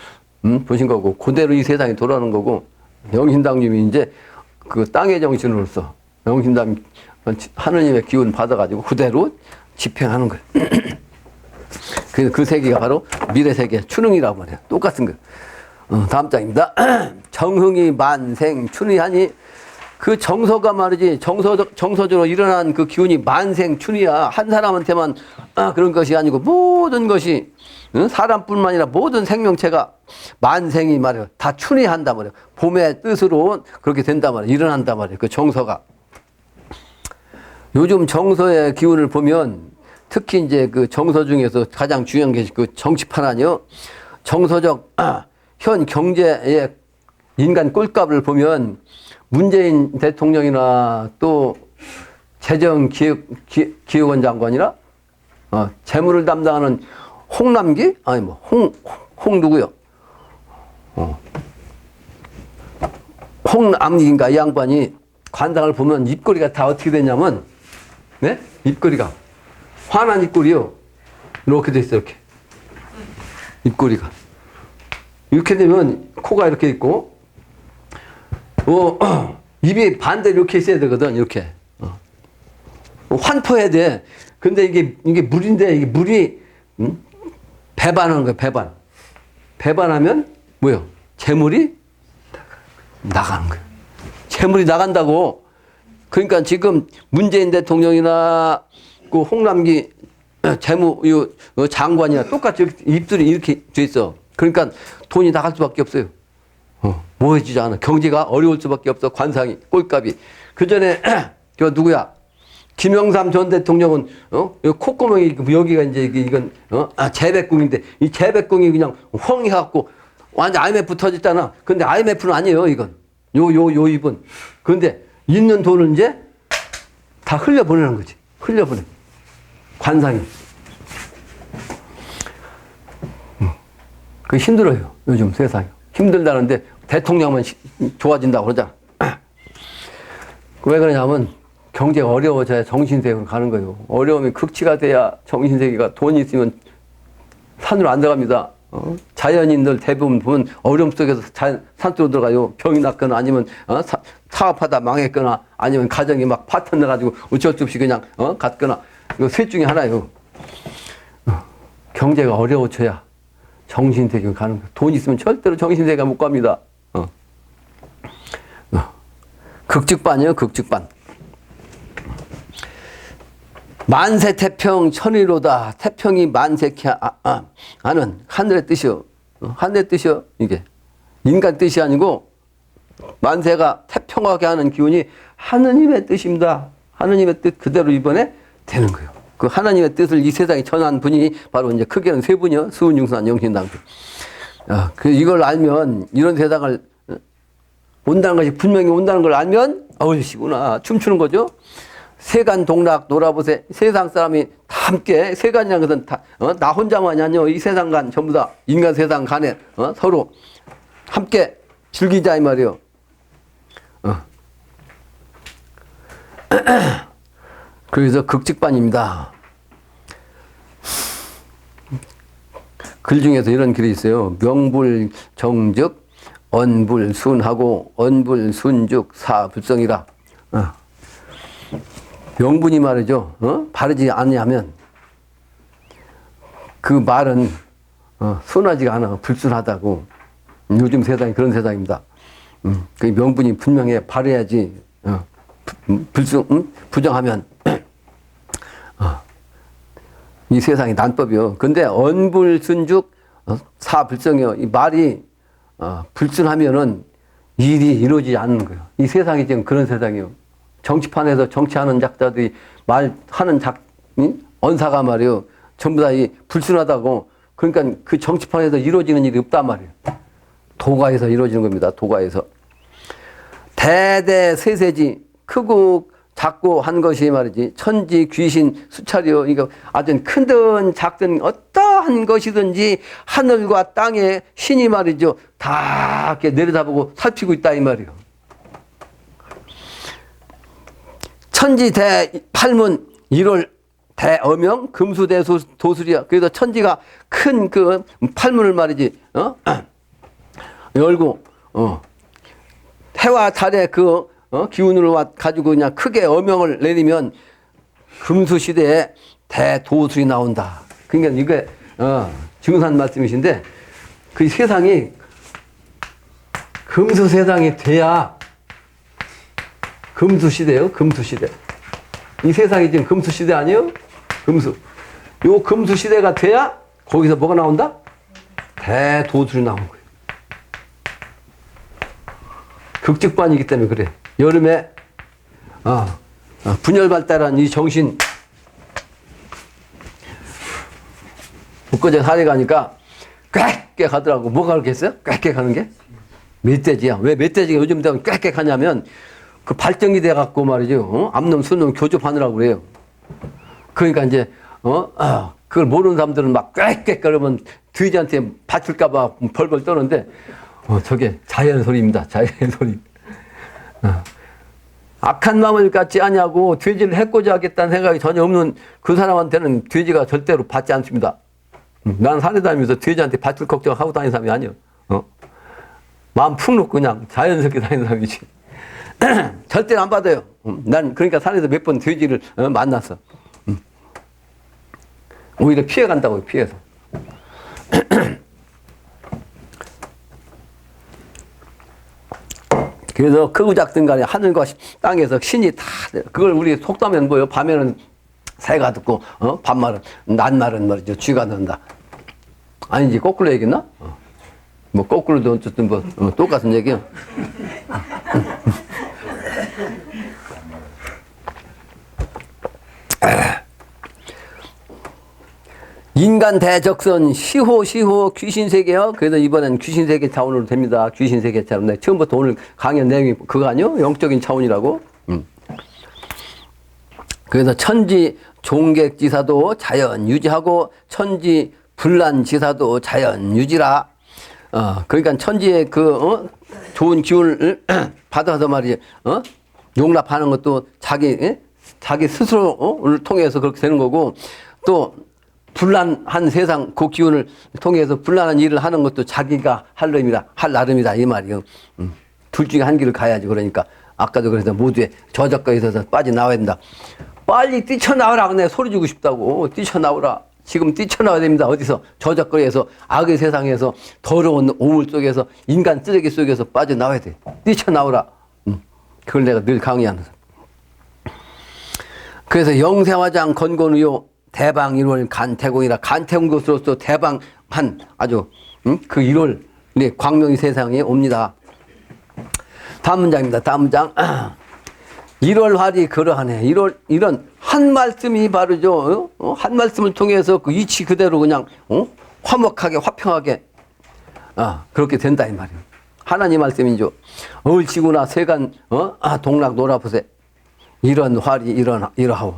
보신 거고 그대로 이 세상이 돌아오는 거고 영신당님이 이제 그 땅의 정신으로서 영신당 하느님의 기운 받아가지고 그대로 집행하는 거예요. 그래서 그 세계가 바로 미래 세계 추능이라고 말해요. 똑같은 거예요. 다음 장입니다. 정흥이 만생 춘의하니 그 정서가 말이지 정서적으로 일어난 그 기운이 만생 춘의야. 한 사람한테만 그런 것이 아니고 모든 것이 사람뿐만 아니라 모든 생명체가 만생이 말이에요. 다 춘의한다 말이에요. 봄의 뜻으로 그렇게 된다 말이에요. 일어난다 말이에요. 그 정서가. 요즘 정서의 기운을 보면 특히 이제 그 정서 중에서 가장 중요한 게 그 정치판 아니요. 정서적 현 경제의 인간 꼴값을 보면 문재인 대통령이나 또 재정기획원 장관이나 재무를 담당하는 홍남기? 아니 뭐 홍 누구요? 홍남기인가 이 양반이 관상을 보면 입꼬리가 다 어떻게 되냐면 네? 입꼬리가 환한 입꼬리요. 이렇게 돼 있어 이렇게. 입꼬리가. 이렇게 되면 코가 이렇게 있고 입이 반대로 이렇게 있어야 되거든. 이렇게. 환포해야 돼. 근데 이게 물인데 이게 물이 배반하는 거야. 배반. 배반하면 뭐요? 재물이 나가는 거야. 재물이 나간다고. 그러니까 지금 문재인 대통령이나 그 홍남기 재무 장관이나 똑같이 입술이 이렇게 돼 있어. 그러니까 돈이 나갈 수밖에 없어요. 모여지지 않아. 경제가 어려울 수밖에 없어. 관상이 꼴값이. 그 전에 저 누구야? 김영삼 전 대통령은 콧구멍이 여기가 이제 이건 재백궁인데 이 재백궁이 그냥 헝 해갖고 완전 IMF 터졌잖아. 근데 IMF는 아니에요. 이건 요 입은. 근데 있는 돈을 이제 다 흘려보내는 거지. 흘려보내. 관상이. 그 힘들어요. 요즘 세상이. 힘들다는데 대통령만 좋아진다고 그러잖아. 왜 그러냐면 경제가 어려워져야 정신세계로 가는 거예요. 어려움이 극치가 돼야 정신세계가 돈이 있으면 산으로 안 들어갑니다. 자연인들 대부분 보면 어려움 속에서 산속으로 들어가요. 병이 났거나 아니면 사업하다 망했거나 아니면 가정이 막 파탄 나가지고 어쩔 수 없이 그냥 갔거나 이거 셋 중에 하나예요. 경제가 어려워져야 정신세계로 가는 거예요. 돈 있으면 절대로 정신세계가 못 갑니다. 극직반이에요. 극직반. 만세 태평 천의로다. 태평이 만세케 하는 하늘의 뜻이요. 하늘의 뜻이요. 이게 인간 뜻이 아니고 만세가 태평하게 하는 기운이 하느님의 뜻입니다. 하느님의 뜻 그대로 이번에 되는 거예요. 그 하나님의 뜻을 이 세상에 전한 분이 바로 이제 크게는 세 분이요. 수은융산 영신당주. 이걸 알면 이런 세상을 온다는 것이 분명히 온다는 걸 알면 어울리시구나. 춤추는 거죠. 세간 동락 놀아보세. 세상 사람이 다 함께 세간이라는 것은 다 나 혼자만이 아니요. 이 세상 간 전부 다 인간 세상 간에 서로 함께 즐기자 이 말이요. 그래서 극직반입니다. 글 중에서 이런 글이 있어요. 명불정즉 언불순하고 언불순즉 사불성이라. 명분이 말이죠. 바르지 않냐면 그 말은 순하지가 않아. 불순하다고. 요즘 세상이 그런 세상입니다. 그 명분이 분명해. 바르야지. 부정하면 이 세상이 난법이요. 근데 언불순죽 사불성이요. 이 말이 불순하면은 일이 이루어지지 않는 거예요. 이 세상이 지금 그런 세상이에요. 정치판에서 정치하는 작자들이 말하는 언사가 말이에요. 전부 다 이 불순하다고. 그러니까 그 정치판에서 이루어지는 일이 없단 말이에요. 도가에서 이루어지는 겁니다. 도가에서. 대대세세지 크고 작고 한 것이 말이지 천지 귀신 수차려. 이거 아주 크든 작든 어떠한 것이든지 하늘과 땅에 신이 말이죠 다 이렇게 내려다보고 살피고 있다 이 말이에요. 천지 대팔문 1월 대어명 금수대도술이야. 그래서 천지가 큰 그 팔문을 말이지 열고 해와 달의 그 기운으로 가지고 그냥 크게 어명을 내리면 금수시대에 대도술이 나온다. 그러니까 이게 증산 말씀이신데 그 세상이 금수 세상이 돼야 금수시대예요. 금수시대. 이 세상이 지금 금수시대 아니에요? 금수. 요 금수시대가 돼야 거기서 뭐가 나온다? 대도술이 나오는 거예요. 극직반이기 때문에 그래. 여름에 분열 발달한 이 정신 엊그제 산에 가니까 꽥꽥 하더라고. 뭐가 그렇게 했어요? 꽥꽥 하는 게? 멧돼지야. 왜 멧돼지가 요즘 되면 꽥꽥 하냐면 그 발정이 돼갖고 말이죠. 암놈 순놈 교접하느라고 그래요. 그러니까 이제 그걸 모르는 사람들은 막 꽥꽥 그러면 돼지한테 받칠까봐 벌벌 떠는데 저게 자연 소리입니다. 자연 소리. 악한 마음을 갖지 않냐고 돼지를 해코지 하겠다는 생각이 전혀 없는 그 사람한테는 돼지가 절대로 받지 않습니다. 난 산에 다니면서 돼지한테 받칠 걱정하고 다니는 사람이 아니요. 마음 푹 놓고 그냥 자연스럽게 다니는 사람이지. 절대로 안 받아요. 난 그러니까 산에서 몇 번 돼지를 만났어. 오히려 피해간다고요. 피해서. 그래서 크고 작든 간에 하늘과 땅에서 신이 다 그걸 우리 속담에는 뭐예요? 밤에는 새가 듣고 밤말은 낮말은 말이죠. 쥐가 듣는다. 아니지 거꾸로 얘기했나? 뭐 거꾸로도 어쨌든 뭐 똑같은 얘기요. 인간 대적선 시호 귀신세계요. 그래서 이번엔 귀신세계 차원으로 됩니다. 귀신세계 차원. 네, 처음부터 오늘 강의 내용이 그거 아니요? 영적인 차원이라고. 그래서 천지 종객지사도 자연 유지하고 천지 불란지사도 자연 유지라. 그러니까 천지의 그 좋은 기운을 받아서 말이지 용납하는 것도 자기 스스로를 통해서 그렇게 되는 거고 또 불란한 세상 그 기운을 통해서 불란한 일을 하는 것도 자기가 할 나름이다 이 말이요. 둘 중에 한 길을 가야지. 그러니까 아까도 그래서 모두에 저작거에 있어서 빠져나와야 된다. 빨리 뛰쳐나오라. 내가 소리 주고 싶다고. 뛰쳐나오라. 지금 뛰쳐나와야 됩니다. 어디서? 저작거리에서 악의 세상에서 더러운 오물 속에서 인간 쓰레기 속에서 빠져나와야 돼. 뛰쳐나오라. 그걸 내가 늘 강의하는. 그래서 영생화장 건곤의요 대방 1월 간태공이라 간태공 것으로서 대방한 아주 그 1월 광명이 세상에 옵니다. 다음 문장입니다. 다음 문장. 1월 활이 그러하네. 이런 한 말씀이 바르죠. 한 말씀을 통해서 그 이치 그대로 그냥 화목하게 화평하게 그렇게 된다 이 말이에요. 하나님 말씀이죠. 얼지구나 세간 동락 놀아보세. 이런 활이 이러하오.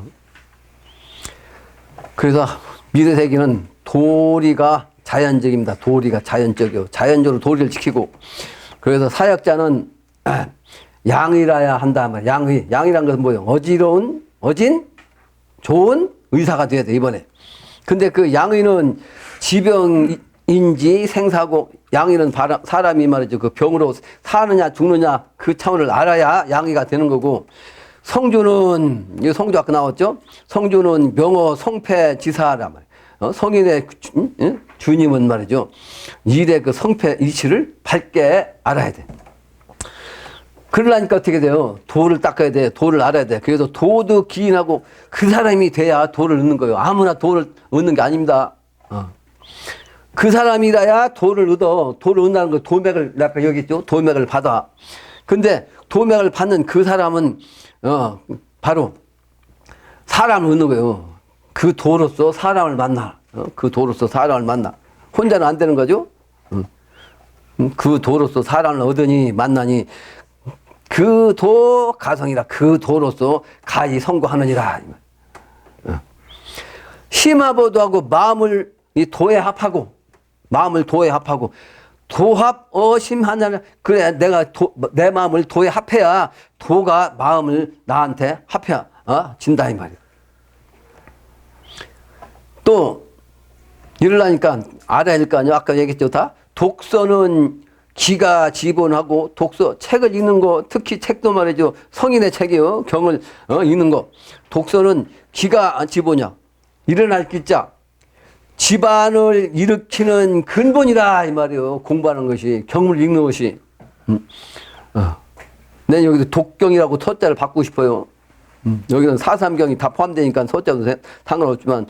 그래서 미래세계는 도리가 자연적입니다. 도리가 자연적이요. 자연적으로 도리를 지키고 그래서 사역자는 양이라야 한다 말. 양이란 것은 뭐예요? 어진 좋은 의사가 돼야 돼 이번에. 근데 그 양의는 지병인지 생사고 양의는 사람이 말이죠. 그 병으로 사느냐 죽느냐 그 차원을 알아야 양의가 되는 거고 성주는, 이 성주 아까 나왔죠? 성주는 명어 성패지사란 말이에요. 성인의 주님은 말이죠. 일의 그 성패 이치를 밝게 알아야 돼. 그러려니까 어떻게 돼요? 도를 닦아야 돼. 도를 알아야 돼. 그래서 도도 기인하고 그 사람이 돼야 도를 얻는 거예요. 아무나 도를 얻는 게 아닙니다. 그 사람이라야 도를 얻어. 도를 얻는다는 거 도맥을 아까 여기 있죠? 도맥을 받아. 근데 도맥을 받는 그 사람은 바로 사람을 얻는 거예요. 그 도로서 사람을 만나. 그 도로서 사람을 만나. 혼자는 안 되는 거죠? 그 도로서 사람을 얻으니 만나니 그 도 가성이라 그 도로서 가히 성공하느니라. 심화보도하고 마음을 이 도에 합하고 마음을 도에 합하고 도합 어심하냐. 그래 내가 내 마음을 도에 합해야 도가 마음을 나한테 합해 진다 이 말이야. 또 이러려니까 알아야 될 거 아니야. 아까 얘기했죠. 다 독서는 기가 지본하고 독서 책을 읽는 거 특히 책도 말이죠. 성인의 책이요. 경을 읽는 거. 독서는 기가 지본이야. 일어날 기자. 집안을 일으키는 근본이라 이 말이에요. 공부하는 것이 경을 읽는 것이. 내 여기도 독경이라고 서자를 바꾸고 싶어요. 여기는 사삼경이 다 포함되니까 서자도 상관없지만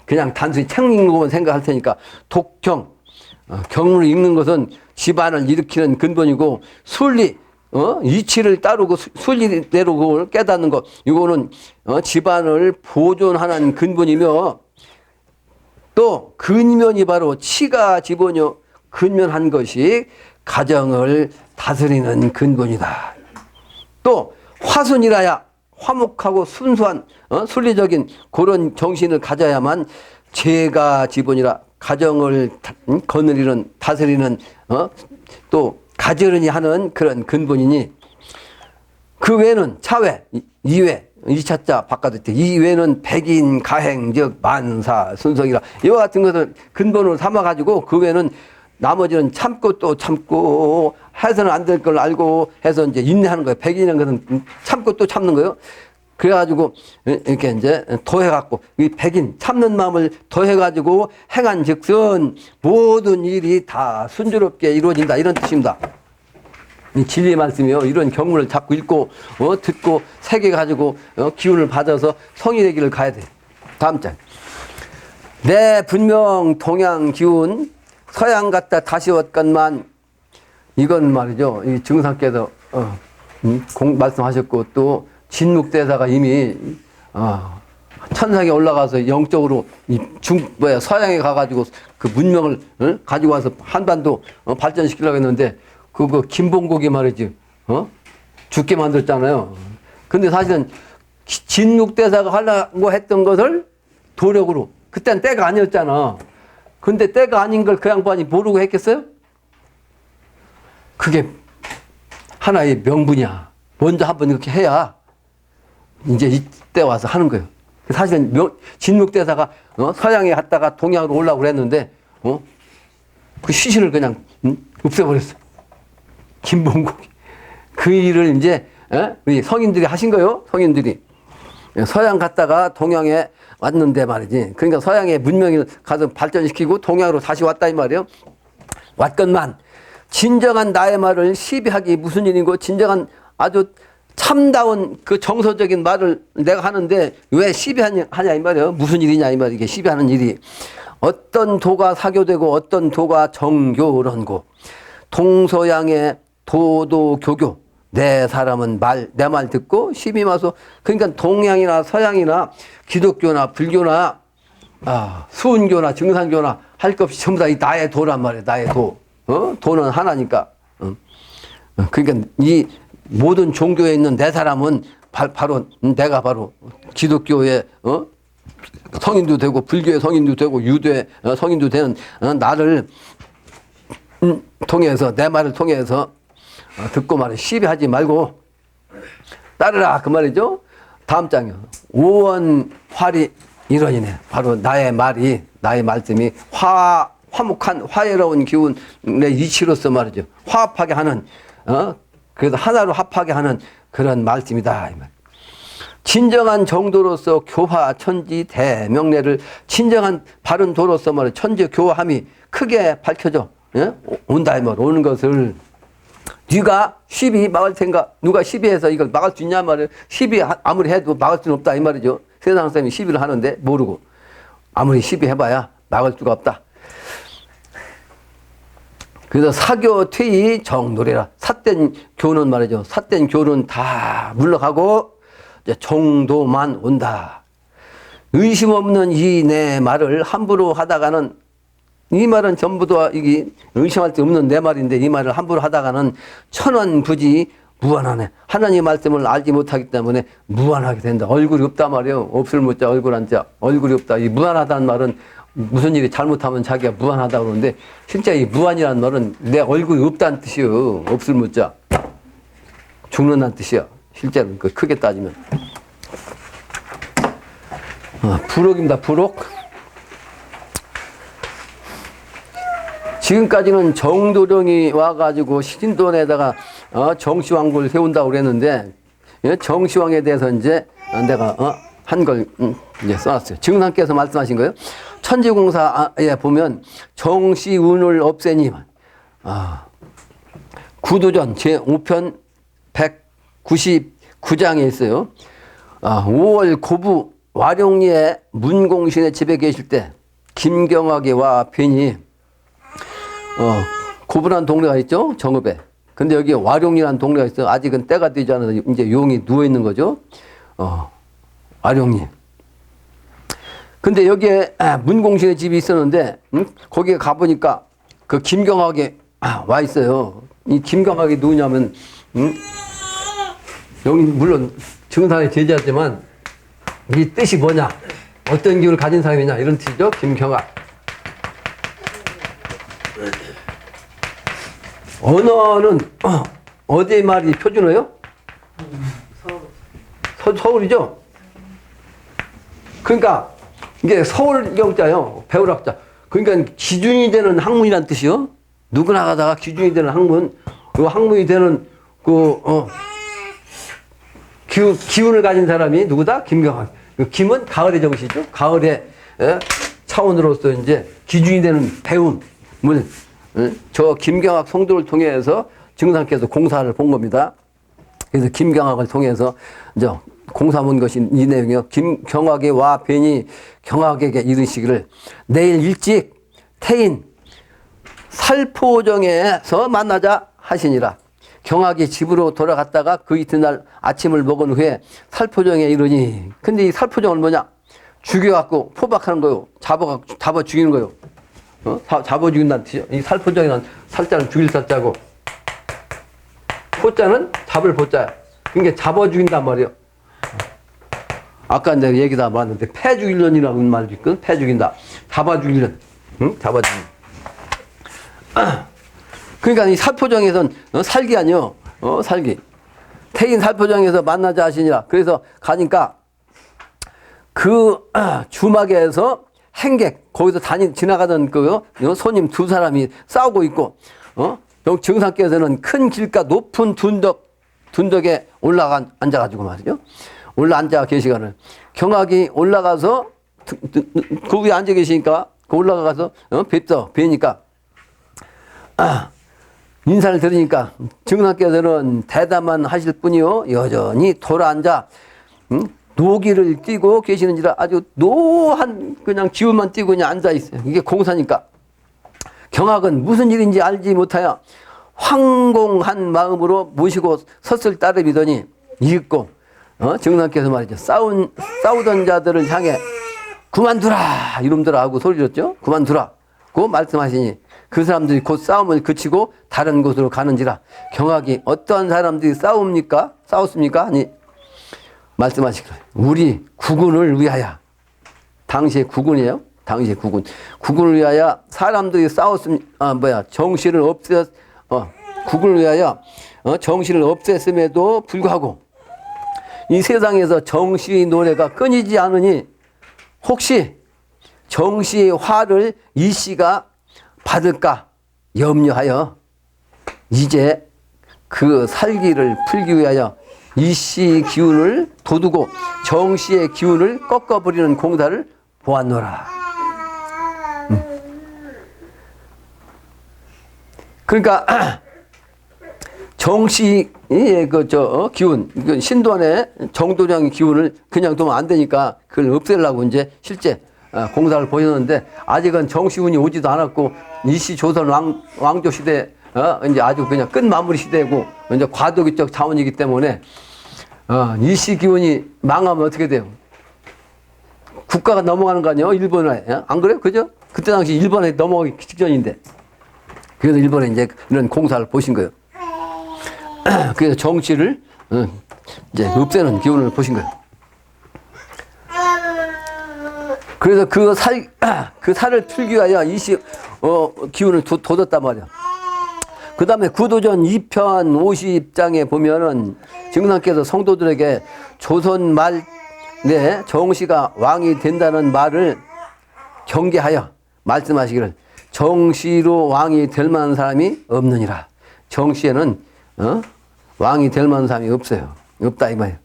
그냥 단순히 책 읽는 것만 생각할 테니까 독경. 경을 읽는 것은 집안을 일으키는 근본이고 순리, 이치를 따르고 순리대로 그걸 깨닫는 것, 이거는 집안을 보존하는 근본이며 또 근면이 바로 치가 지본이요 근면한 것이 가정을 다스리는 근본이다. 또 화순이라야 화목하고 순수한 순리적인 그런 정신을 가져야만 제가 지본이라 가정을 거느리는 다스리는 또 가지런히 하는 그런 근본이니 그 외에는 차외 이외 이차자 바꿔뒀대. 이외에는 백인 가행 즉 만사 순성이라 이와 같은 것을 근본으로 삼아가지고 그 외에는 나머지는 참고 또 참고 해서는 안 될 걸 알고 해서 이제 인내하는 거예요. 백인이라는 것은 참고 또 참는 거예요. 그래가지고 이렇게 이제 더해갖고 이 백인 참는 마음을 더해가지고 행한 즉슨 모든 일이 다 순조롭게 이루어진다 이런 뜻입니다. 이 진리의 말씀이요. 이런 경문을 자꾸 읽고 듣고 새겨가지고 기운을 받아서 성인의 길을 가야 돼. 다음 장. 내 분명 동양 기운 서양 갔다 다시 왔건만 이건 말이죠. 이 증상께서 말씀하셨고 또 진묵대사가 이미 천상에 올라가서 영적으로 서양에 가가지고 그 문명을 가지고 와서 한반도 발전시키려고 했는데 그거 김봉국이 말이지 죽게 만들었잖아요. 근데 사실은 진묵대사가 하려고 했던 것을 도력으로 그때는 때가 아니었잖아. 근데 때가 아닌 걸 그 양반이 모르고 했겠어요? 그게 하나의 명분이야. 먼저 한번 이렇게 해야 이제 이때 와서 하는 거예요. 사실은 진묵대사가 서양에 갔다가 동양으로 올라오고 그랬는데 그 시신을 그냥 없애버렸어. 김봉국이. 그 일을 이제 우리 성인들이 하신 거예요. 성인들이. 서양 갔다가 동양에 왔는데 말이지. 그러니까 서양의 문명을 가서 발전시키고 동양으로 다시 왔다 이 말이에요. 왔건만 진정한 나의 말을 시비하기 무슨 일이고 진정한 아주 참다운 그 정서적인 말을 내가 하는데 왜 시비하냐 이 말이에요. 무슨 일이냐 이 말이에요. 이게 시비하는 일이. 어떤 도가 사교되고 어떤 도가 정교런고 동서양의 도도교교 내 사람은 내 말 듣고 시비 마소. 그러니까 동양이나 서양이나 기독교나 불교나 수은교나 증산교나 할 것 없이 전부 다 이 나의 도란 말이에요. 나의 도. 도는 하나니까. 그러니까 이 모든 종교에 있는 내 사람은 바로 내가 바로 기독교의 성인도 되고 불교의 성인도 되고 유대의 성인도 되는 나를 통해서 내 말을 통해서 듣고 말해 시비하지 말고 따르라 그 말이죠. 다음 장이요. 오원활이 일원이네. 바로 나의 말이 나의 말씀이 화목한 화해로운 기운의 이치로서 말이죠. 화합하게 하는 그래서 하나로 합하게 하는 그런 말씀이다. 이 말. 진정한 정도로서 교화 천지 대명례를 진정한 바른 도로서 말해 천지 교화함이 크게 밝혀져 예? 온다 이 말. 오는 것을 네가 시비 막을 생각 누가 시비해서 이걸 막을 수 있냐 말이에요. 시비 아무리 해도 막을 수는 없다 이 말이죠. 세상 사람이 시비를 하는데 모르고 아무리 시비해봐야 막을 수가 없다. 그래서 사교 퇴이 정도래라. 삿된 교는 말이죠. 삿된 교는 다 물러가고 이제 정도만 온다. 의심 없는 이 내 말을 함부로 하다가는 이 말은 전부 다 이게 의심할 데 없는 내 말인데 이 말을 함부로 하다가는 천원부지 무한하네. 하나님 말씀을 알지 못하기 때문에 무한하게 된다. 얼굴이 없다 말이에요. 없을 못자 얼굴 한자 얼굴이 없다. 이 무한하다는 말은 무슨 일이 잘못하면 자기가 무한하다고 그러는데 진짜 이 무한이라는 말은 내 얼굴이 없다는 뜻이요. 없을 못자 죽는다는 뜻이야. 실제로 크게 따지면 부록입니다. 부록. 지금까지는 정도령이 와가지고 신돈에다가 정시왕국을 세운다고 그랬는데 정시왕에 대해서 이제 내가 한 걸 이제 써놨어요. 증상께서 말씀하신 거예요. 천지공사에 보면 정시운을 없애니 구도전 제5편 199장에 있어요. 5월 고부 와룡리의 문공신의 집에 계실 때 김경학이와 빈이 고부라는 동네가 있죠. 정읍에. 근데 여기 와룡리라는 동네가 있어요. 아직은 때가 되지 않아서 이제 용이 누워 있는 거죠. 와룡리. 근데 여기에 문공신의 집이 있었는데 거기에 가보니까 그 김경학이 와 있어요. 이 김경학이 누구냐면 여기 물론 증상의 제자지만 이 뜻이 뭐냐 어떤 기운을 가진 사람이냐 이런 뜻이죠. 김경학. 언어는 어디의 말이 표준어요? 서울이죠. 그러니까 이게 서울 영자요. 배울학자. 그러니까 기준이 되는 학문이란 뜻이요. 누구나 가다가 기준이 되는 학문, 그 학문이 되는 기운을 가진 사람이 누구다? 김경학. 그 김은 가을의 정시죠. 가을의 차원으로서 이제 기준이 되는 배움을 저 김경학 성도를 통해서 증상께서 공사를 본 겁니다. 그래서 김경학을 통해서 이제 공사 본 것이 이 내용이요. 김경학의 와 벤이 경학에게 이르시기를 내일 일찍 태인 살포정에서 만나자 하시니라. 경학이 집으로 돌아갔다가 그 이튿날 아침을 먹은 후에 살포정에 이르니 근데 이 살포정은 뭐냐? 죽여갖고 포박하는 거요. 잡아 죽이는 거요. 잡아 죽인다는 뜻이요. 이 살포정이란 살자는 죽일 살자고 포자는 잡을 포자야. 그러니까 잡아 죽인단 말이에요. 아까 내가 얘기 다 말했는데 패 죽일런이라는 말도 있거든. 패 죽인다. 잡아 죽일런. 응? 잡아 죽인. 그러니까 이 살포정에선 살기 아니요. 살기. 태인 살포정에서 만나자 하시니라. 그래서 가니까 그 주막에서 행객 거기서 지나가던 그 손님 두 사람이 싸우고 있고 여기 증상께서는 큰 길가 높은 둔덕에 앉아가지고 말이죠. 앉아 계시거늘 경학이 올라가서 그 위에 앉아 계시니까 그 올라가서 뵈니까 인사를 들으니까 증상께서는 대담만 하실 뿐이요 여전히 돌아앉아 노기를 띠고 계시는지라 아주 노한 그냥 기운만 띠고 그냥 앉아 있어요. 이게 공사니까 경학은 무슨 일인지 알지 못하여 황공한 마음으로 모시고 섰을 따름이더니 이윽고 증상께서 말이죠. 싸우던 자들을 향해 그만두라 이놈들아 하고 소리졌죠. 그만두라 고 말씀하시니 그 사람들이 곧 싸움을 그치고 다른 곳으로 가는지라. 경학이 어떠한 사람들이 싸웠습니까? 아니 말씀하시기를 우리 국군을 위하여 당시의 국군이에요. 당시의 국군을 위하여 사람들이 정신을 국군을 위하여 정신을 없앴음에도 불구하고 이 세상에서 정시의 노래가 끊이지 않으니 혹시 정시의 화를 이 씨가 받을까 염려하여 이제 그 살기를 풀기 위하여 이씨 기운을 돋우고 정씨의 기운을 꺾어버리는 공사를 보았노라. 그러니까 정씨의 기운, 신도안의 정도량의 기운을 그냥 두면 안 되니까 그걸 없애려고 이제 실제 공사를 보였는데, 아직은 정씨운이 오지도 않았고 이씨 조선 왕조 시대 이제 아주 그냥 끝 마무리 시대고 이제 과도기적 자원이기 때문에 이씨 기운이 망하면 어떻게 돼요? 국가가 넘어가는 거 아니에요? 일본에. 안 그래요? 그죠? 그때 당시 일본에 넘어가기 직전인데. 그래서 일본에 이제 이런 공사를 보신 거예요. 그래서 정치를 이제 없애는 기운을 보신 거예요. 그래서 그 살을 풀기 위하여 이씨 기운을 돋았단 말이야. 그 다음에 구도전 2편 50장에 보면은 증상께서 성도들에게 조선 말에 정씨가 왕이 된다는 말을 경계하여 말씀하시기를, 정씨로 왕이 될 만한 사람이 없느니라. 정씨에는 왕이 될 만한 사람이 없어요. 없다 이 말이에요.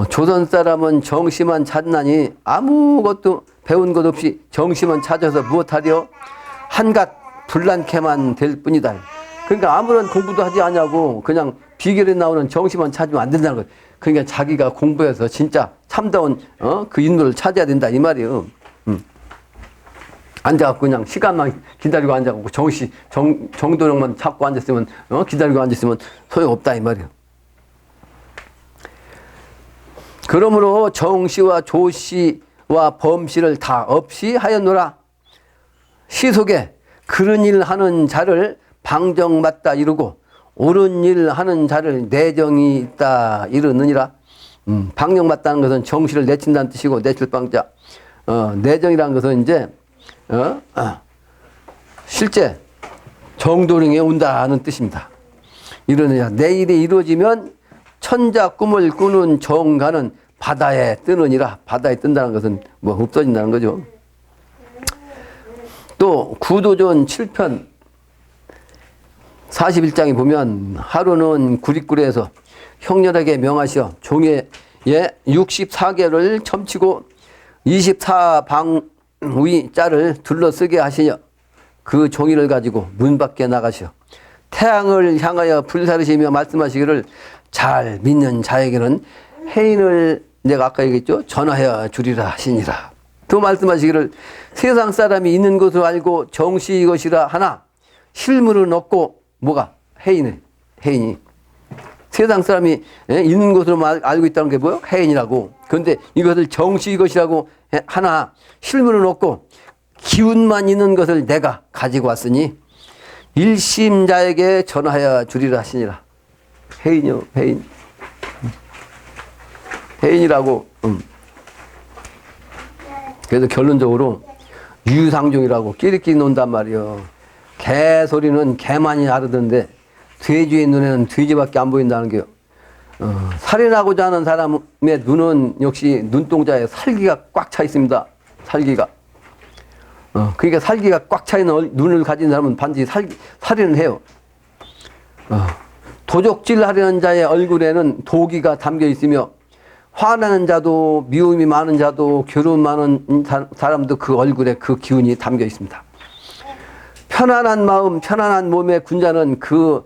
조선 사람은 정씨만 찾나니 아무것도 배운 것 없이 정씨만 찾아서 무엇하려? 한갓 불난케만 될 뿐이다. 그러니까 아무런 공부도 하지 않냐고 그냥 비결에 나오는 정씨만 찾으면 안 된다는 거예요. 그러니까 자기가 공부해서 진짜 참다운 그 인물을 찾아야 된다 이 말이에요. 앉아갖고 그냥 시간만 기다리고 앉아갖고 정도령만 찾고 앉았으면 기다리고 앉았으면 소용없다 이 말이에요. 그러므로 정씨와 조씨와 범씨를 다 없이 하였노라. 시 속에 그런 일 하는 자를 방정맞다 이루고 옳은 일 하는 자를 내정이 있다 이르느니라. 방정맞다는 것은 정씨를 내친다는 뜻이고, 내칠 방자. 내정이라는 것은 이제 실제 정도령에 온다는 뜻입니다. 이러느냐, 내일이 이루어지면 천자 꿈을 꾸는 정가는 바다에 뜨느니라. 바다에 뜬다는 것은 뭐 없어진다는 거죠. 또 구도전 7편 41장에 보면 하루는 구리굴에서 형렬하게 명하시어 종에 64개를 첨치고 24방위 짤을 둘러쓰게 하시며 그 종이를 가지고 문 밖에 나가시어 태양을 향하여 불사르시며 말씀하시기를, 잘 믿는 자에게는 해인을 내가 아까 얘기했죠, 전하여 주리라 하시니라. 또 말씀하시기를, 세상 사람이 있는 것으로 알고 정씨 이것이라 하나 실물은 없고, 뭐가? 해인이 세상 사람이 있는 것으로 알고 있다는 게 뭐예요? 해인이라고. 그런데 이것을 정씨 이것이라고 하나 실물은 없고 기운만 있는 것을 내가 가지고 왔으니 일심자에게 전하여 주리라 하시니라. 해인이요, 해인. 해인이라고. 그래서 결론적으로 유상종이라고 끼리끼리 논단 말이요. 개 소리는 개만이 알아듣는데 돼지의 눈에는 돼지밖에 안 보인다는 게요. 살인하고자 하는 사람의 눈은 역시 눈동자에 살기가 꽉 차 있습니다. 살기가. 그러니까 살기가 꽉 차 있는 눈을 가진 사람은 반드시 살인을 해요. 도적질 하려는 자의 얼굴에는 도기가 담겨 있으며, 화나는 자도 미움이 많은 자도 괴로움 많은 사람도 그 얼굴에 그 기운이 담겨 있습니다. 편안한 마음, 편안한 몸의 군자는 그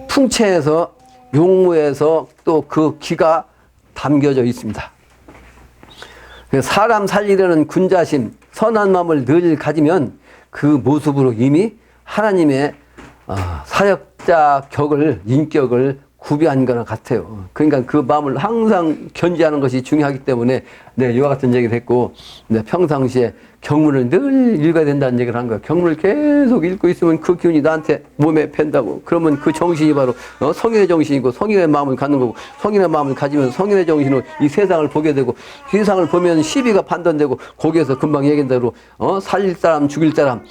풍채에서, 용무에서 또 그 기가 담겨져 있습니다. 사람 살리려는 군자심, 선한 마음을 늘 가지면 그 모습으로 이미 하나님의 사역자 격을, 인격을 구비한 거나 같아요. 그러니까 그 마음을 항상 견지하는 것이 중요하기 때문에 내가 이와 같은 얘기를 했고, 평상시에 경문을 늘 읽어야 된다는 얘기를 한 거예요. 경문을 계속 읽고 있으면 그 기운이 나한테 몸에 팬다고. 그러면 그 정신이 바로 성인의 정신이고 성인의 마음을 갖는 거고, 성인의 마음을 가지면 성인의 정신으로 이 세상을 보게 되고, 세상을 보면 시비가 판단되고, 거기에서 금방 얘기한 대로 살릴 사람 죽일 사람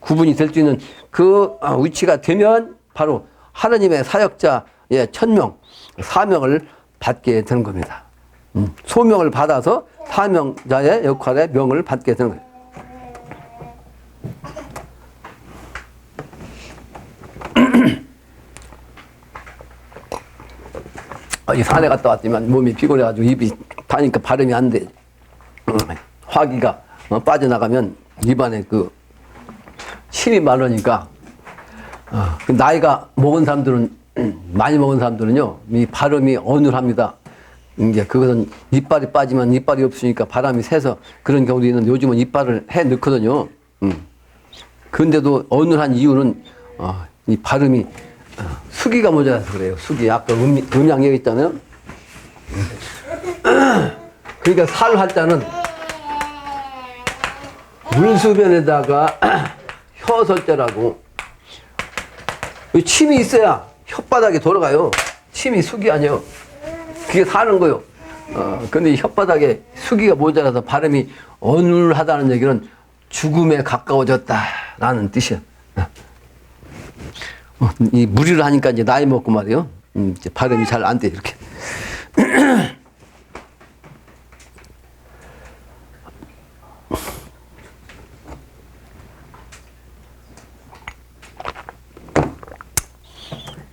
구분이 될 수 있는 그 위치가 되면 바로 하나님의 사역자의 천명, 사명을 받게 되는 겁니다. 소명을 받아서 사명자의 역할의 명을 받게 되는 거예요. 어디 산에 갔다 왔지만 몸이 피곤해가지고 입이 타니까 발음이 안 돼. 화기가 빠져나가면 입안에 그 침이 마르니까 그 나이가 먹은 사람들은 많이 먹은 사람들은요 이 발음이 어눌합니다. 이제 그것은 이빨이 빠지면 이빨이 없으니까 바람이 새서 그런 경우도 있는데 요즘은 이빨을 해 넣거든요. 근데도 어눌한 이유는 이 발음이 수기가 모자라서 그래요. 수기 아까 음양 얘기했잖아요. 그러니까 살 활자는 물수변에다가 혀설자라고 침이 있어야 혓바닥에 돌아가요. 침이 숙이 아니에요. 그게 사는 거요. 근데 이 혓바닥에 수기가 모자라서 발음이 어눌하다는 얘기는 죽음에 가까워졌다라는 뜻이야. 이 무리를 하니까 이제 나이 먹고 말이요. 이제 발음이 잘 안 돼, 이렇게.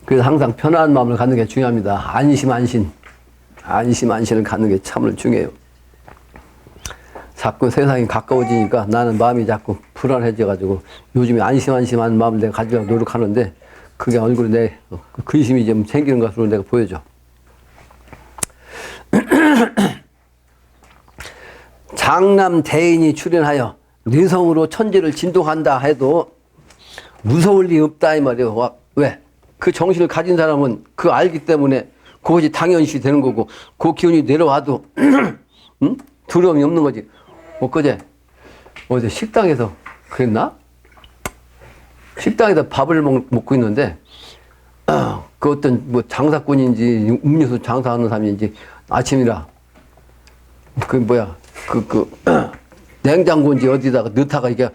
그래서 항상 편안한 마음을 갖는 게 중요합니다. 안심을 갖는 게 참으로 중요해요. 자꾸 세상이 가까워지니까 나는 마음이 자꾸 불안해져가지고 요즘에 안심한 마음을 내가 가지려고 노력하는데 그게 얼굴에 내 근심이 좀 생기는 것으로 내가 보여줘. 장남 대인이 출현하여 뇌성으로 천지를 진동한다 해도 무서울 리 없다 이 말이에요. 왜? 그 정신을 가진 사람은 그 알기 때문에 그것이 당연시 되는 거고 그 기운이 내려와도 두려움이 없는 거지. 어제 식당에서 그랬나? 식당에서 밥을 먹고 있는데 그 어떤 뭐 장사꾼인지 음료수 장사하는 사람인지 아침이라 냉장고인지 어디다가 넣다가 이게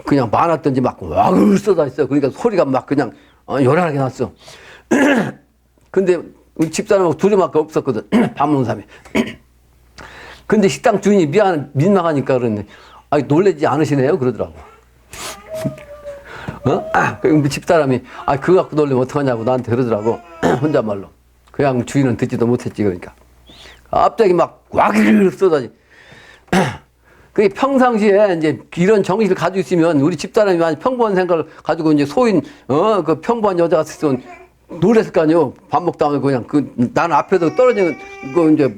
그냥 많았던지 막 와글 쏟아 있어. 그러니까 소리가 막 그냥 요란하게 났어. 근데 우리 집사람하고 둘이밖에 없었거든. 밥 먹는 사람이. 근데 식당 주인이 민망하니까 그러네. 아니, 놀라지 않으시네요? 그러더라고. 그 집사람이, 그거 갖고 놀라면 어떡하냐고 나한테 그러더라고. 혼잣말로. 그냥 주인은 듣지도 못했지, 그러니까. 갑자기 막 와기르르 쏟아지. 그게 평상시에 이제 이런 정신을 가지고 있으면 우리 집사람이 많이 평범한 생각을 가지고 이제 소인, 그 평범한 여자가 있으면 놀랬을 거 아니에요. 밥 먹다 보면 그냥 나는 앞에서 떨어지는 거 이제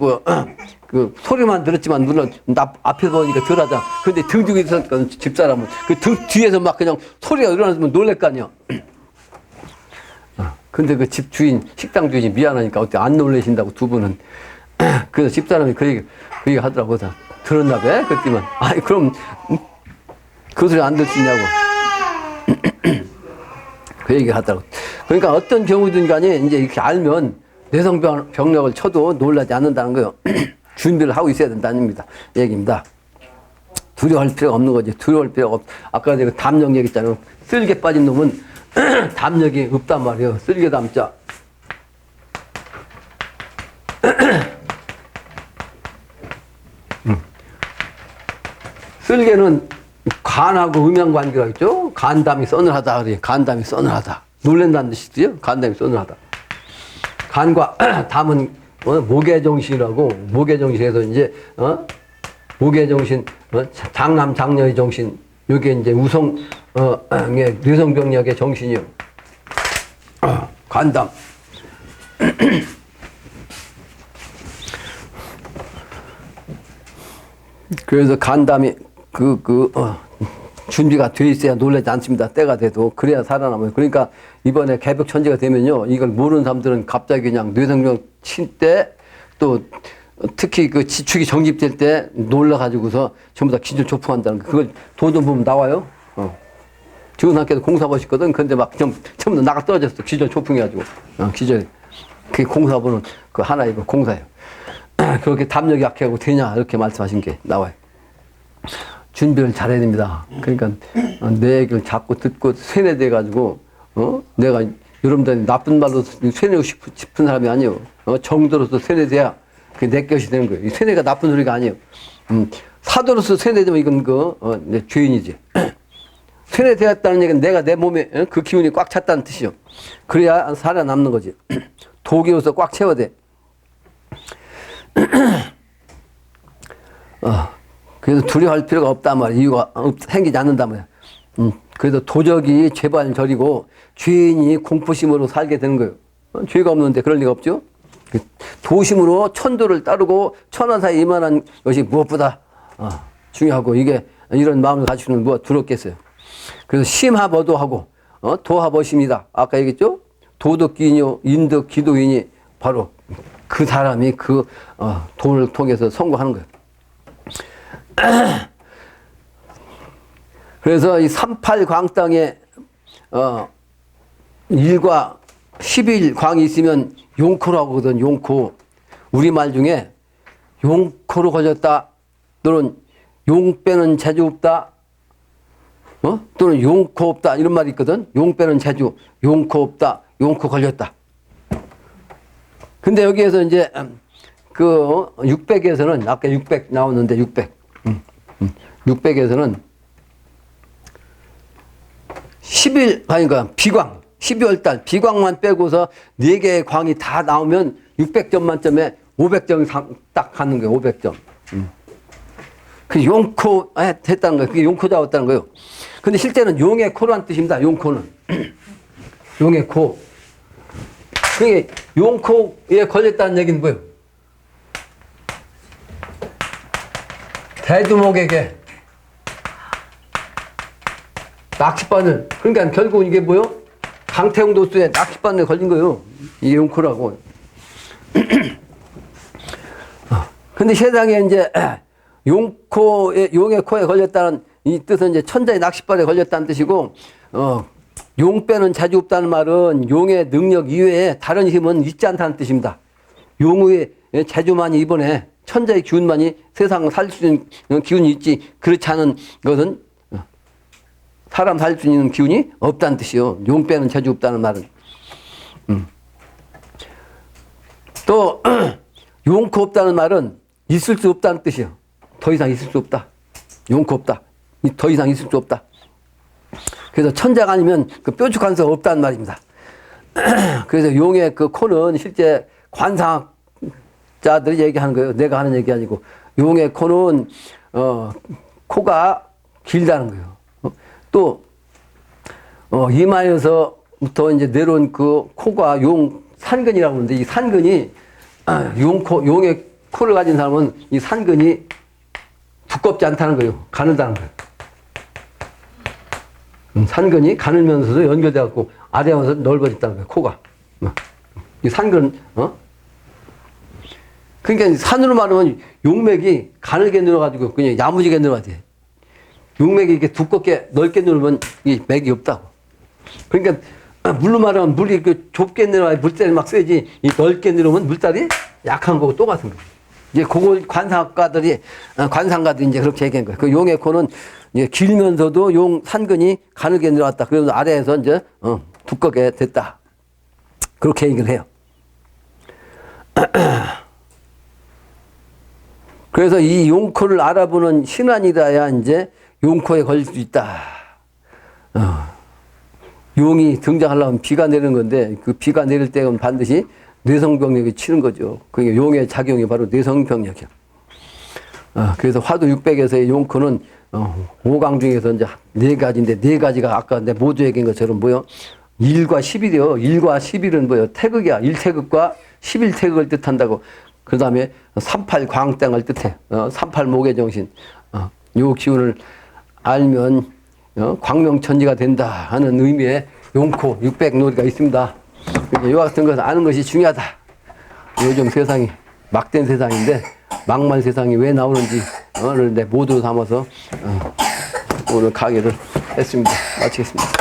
그 소리만 들었지만 물론 나 앞에서 보니까 덜하다. 근데 등 뒤에 있었던 집사람은 그 등 뒤에서 막 그냥 소리가 일어나면 놀랄 거 아니에요. 근데 그 집 주인, 식당 주인이 미안하니까 어떻게 안 놀라신다고 두 분은. 그래서 집사람이 그 얘기 하더라고. 들었나 봐? 그랬더니만. 그럼 그 소리 안 들 수 있냐고. 그 얘기 하더라고. 그러니까 어떤 경우든 간에 이제 이렇게 알면 내성병력을 쳐도 놀라지 않는다는 거예요. 준비를 하고 있어야 된다는 얘기입니다. 두려워할 필요가 없는 거지. 두려워할 필요가 없. 아까 내가 담력 얘기했잖아요. 쓸개 빠진 놈은 담력이 없단 말이에요. 쓸개 담자. 쓸개는 간하고 음양관계가 있죠. 간담이 서늘하다 그래. 간담이 서늘하다. 놀랜다는 뜻이죠. 간담이 서늘하다. 간과 담은 모계정신이라고, 모계정신에서 이제 모계정신, 장남 장녀의 정신, 이게 이제 뇌성병력의 정신이요. 간담. 그래서 간담이 준비가 돼 있어야 놀라지 않습니다. 때가 돼도. 그래야 살아남아요. 그러니까 이번에 개벽천지가 되면요. 이걸 모르는 사람들은 갑자기 그냥 뇌성병 칠 때 또 특히 그 지축이 정립될 때 놀라가지고서 전부 다 기절 조풍한다는 거. 그걸 도전 보면 나와요. 지원학교도 공사번 있거든. 근데 막 전부 다 나가 떨어졌어. 기절 조풍해가지고. 기절. 그게 공사번은 그 하나의 그 공사예요. 그렇게 담력이 약해하고 되냐. 이렇게 말씀하신 게 나와요. 준비를 잘해야 됩니다. 그러니까 내 얘기를 자꾸 듣고 세뇌돼가지고 내가 여러분들 나쁜 말로 세뇌고 싶은 사람이 아니에요. 정도로서 세뇌돼야 그게 내 것이 되는 거예요. 이 세뇌가 나쁜 소리가 아니에요. 사도로서 세뇌되면 이건 내 죄인이지. 세뇌되었다는 얘기는 내가 내 몸에 그 기운이 꽉 찼다는 뜻이죠. 그래야 살아남는 거지. 독이로서 꽉 채워야 돼. 그래서 두려워할 필요가 없단 말이야. 이유가 생기지 않는단 말이야. 그래서 도적이 죄발 저리고 죄인이 공포심으로 살게 되는 거예요. 죄가 없는데 그럴 리가 없죠. 도심으로 천도를 따르고 천하사에 임하는 것이 무엇보다 중요하고, 이게 이런 마음을 가지고는 뭐가 두렵겠어요. 그래서 심하버도하고 도하버심이다. 아까 얘기했죠. 도덕기인요 인덕 기도인이 바로 그 사람이 그 도를 통해서 성공하는 거예요. 그래서 이 38광땅에 1과 11광이 있으면 용코라고 하거든. 용코. 우리말 중에 용코로 걸렸다, 또는 용 빼는 재주 없다, 또는 용코 없다, 이런 말이 있거든. 용 빼는 재주, 용코 없다, 용코 걸렸다. 근데 여기에서 이제 그 600에서는 아까 600 나오는데 600에서는 10일, 그러니까 비광, 12월달 비광만 빼고서 4개의 광이 다 나오면 600점 만점에 500점 딱 가는 거예요. 500점. 그 용코 됐다는 거예요. 그게 용코 잡았다는 거예요. 근데 실제는 용의 코라는 뜻입니다. 용코는. 용의 코. 그게 용코에 걸렸다는 얘기는 뭐예요? 대두목에게 낚싯바늘. 그러니까 결국 이게 뭐요? 강태웅 도수에 낚싯바늘에 걸린 거예요. 이게 용코라고. 근데 세상에 이제 용의 코에 걸렸다는 이 뜻은 이제 천자의 낚싯발에 걸렸다는 뜻이고, 용 빼는 재주 없다는 말은 용의 능력 이외에 다른 힘은 있지 않다는 뜻입니다. 용의 재주만이 이번에 천자의 기운만이 세상을 살릴 수 있는 기운이 있지, 그렇지 않은 것은 사람 살릴 수 있는 기운이 없다는 뜻이요. 용 빼는 재주 없다는 말은. 또 용코 없다는 말은 있을 수 없다는 뜻이요. 더 이상 있을 수 없다. 용코 없다. 더 이상 있을 수 없다. 그래서 천자가 아니면 그 뾰족한 수 없다는 말입니다. 그래서 용의 그 코는 실제 관상자들이 얘기하는 거예요. 내가 하는 얘기 아니고. 용의 코는 코가 길다는 거예요. 또 이마에서부터 이제 내려온 그 코가 용 산근이라고 하는데, 이 산근이 용의 코를 가진 사람은 이 산근이 두껍지 않다는 거예요. 가늘다는 거예요. 산근이 가늘면서도 연결돼 갖고 아래에서 넓어졌다는 거예요. 코가. 이 산근, 그러니까 산으로 말하면 용맥이 가늘게 늘어가지고 그냥 야무지게 늘어야 돼. 용맥이 이렇게 두껍게 넓게 늘으면 이 맥이 없다고. 그러니까 물로 말하면 물이 그 좁게 늘어야 물살이 막 세지, 이 넓게 늘으면 물살이 약한 거고 똑같은 거예요. 이제 그걸 관상가들이 이제 그렇게 얘기한 거예요. 그 용의 코는 이제 길면서도 용 산근이 가늘게 늘어왔다. 그러면서 아래에서 이제 두껍게 됐다. 그렇게 얘기를 해요. 그래서 이 용코를 알아보는 신안이라야 이제 용코에 걸릴 수 있다. 용이 등장하려면 비가 내리는 건데, 그 비가 내릴 때는 반드시 뇌성병력이 치는 거죠. 그게 용의 작용이 바로 뇌성병력이야. 그래서 화두 600에서의 용코는 5강 중에서 이제 4가지인데, 4가지가 아까 내 모두 얘기한 것처럼 뭐요? 1과 10이요. 1과 11은 뭐요? 태극이야. 1태극과 11태극을 뜻한다고. 그 다음에 38광땡을 뜻해. 38목의 정신. 요 기운을 알면 광명천지가 된다 하는 의미의 용코 600놀이가 있습니다. 이와 같은 것을 아는 것이 중요하다. 요즘 세상이 막된 세상인데 막말 세상이 왜 나오는지 오늘 내 모두로 담아서 오늘 강의를 했습니다. 마치겠습니다.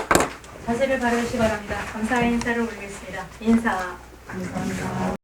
자세를 바르시 바랍니다. 감사의 인사를 올리겠습니다. 인사. 감사합니다.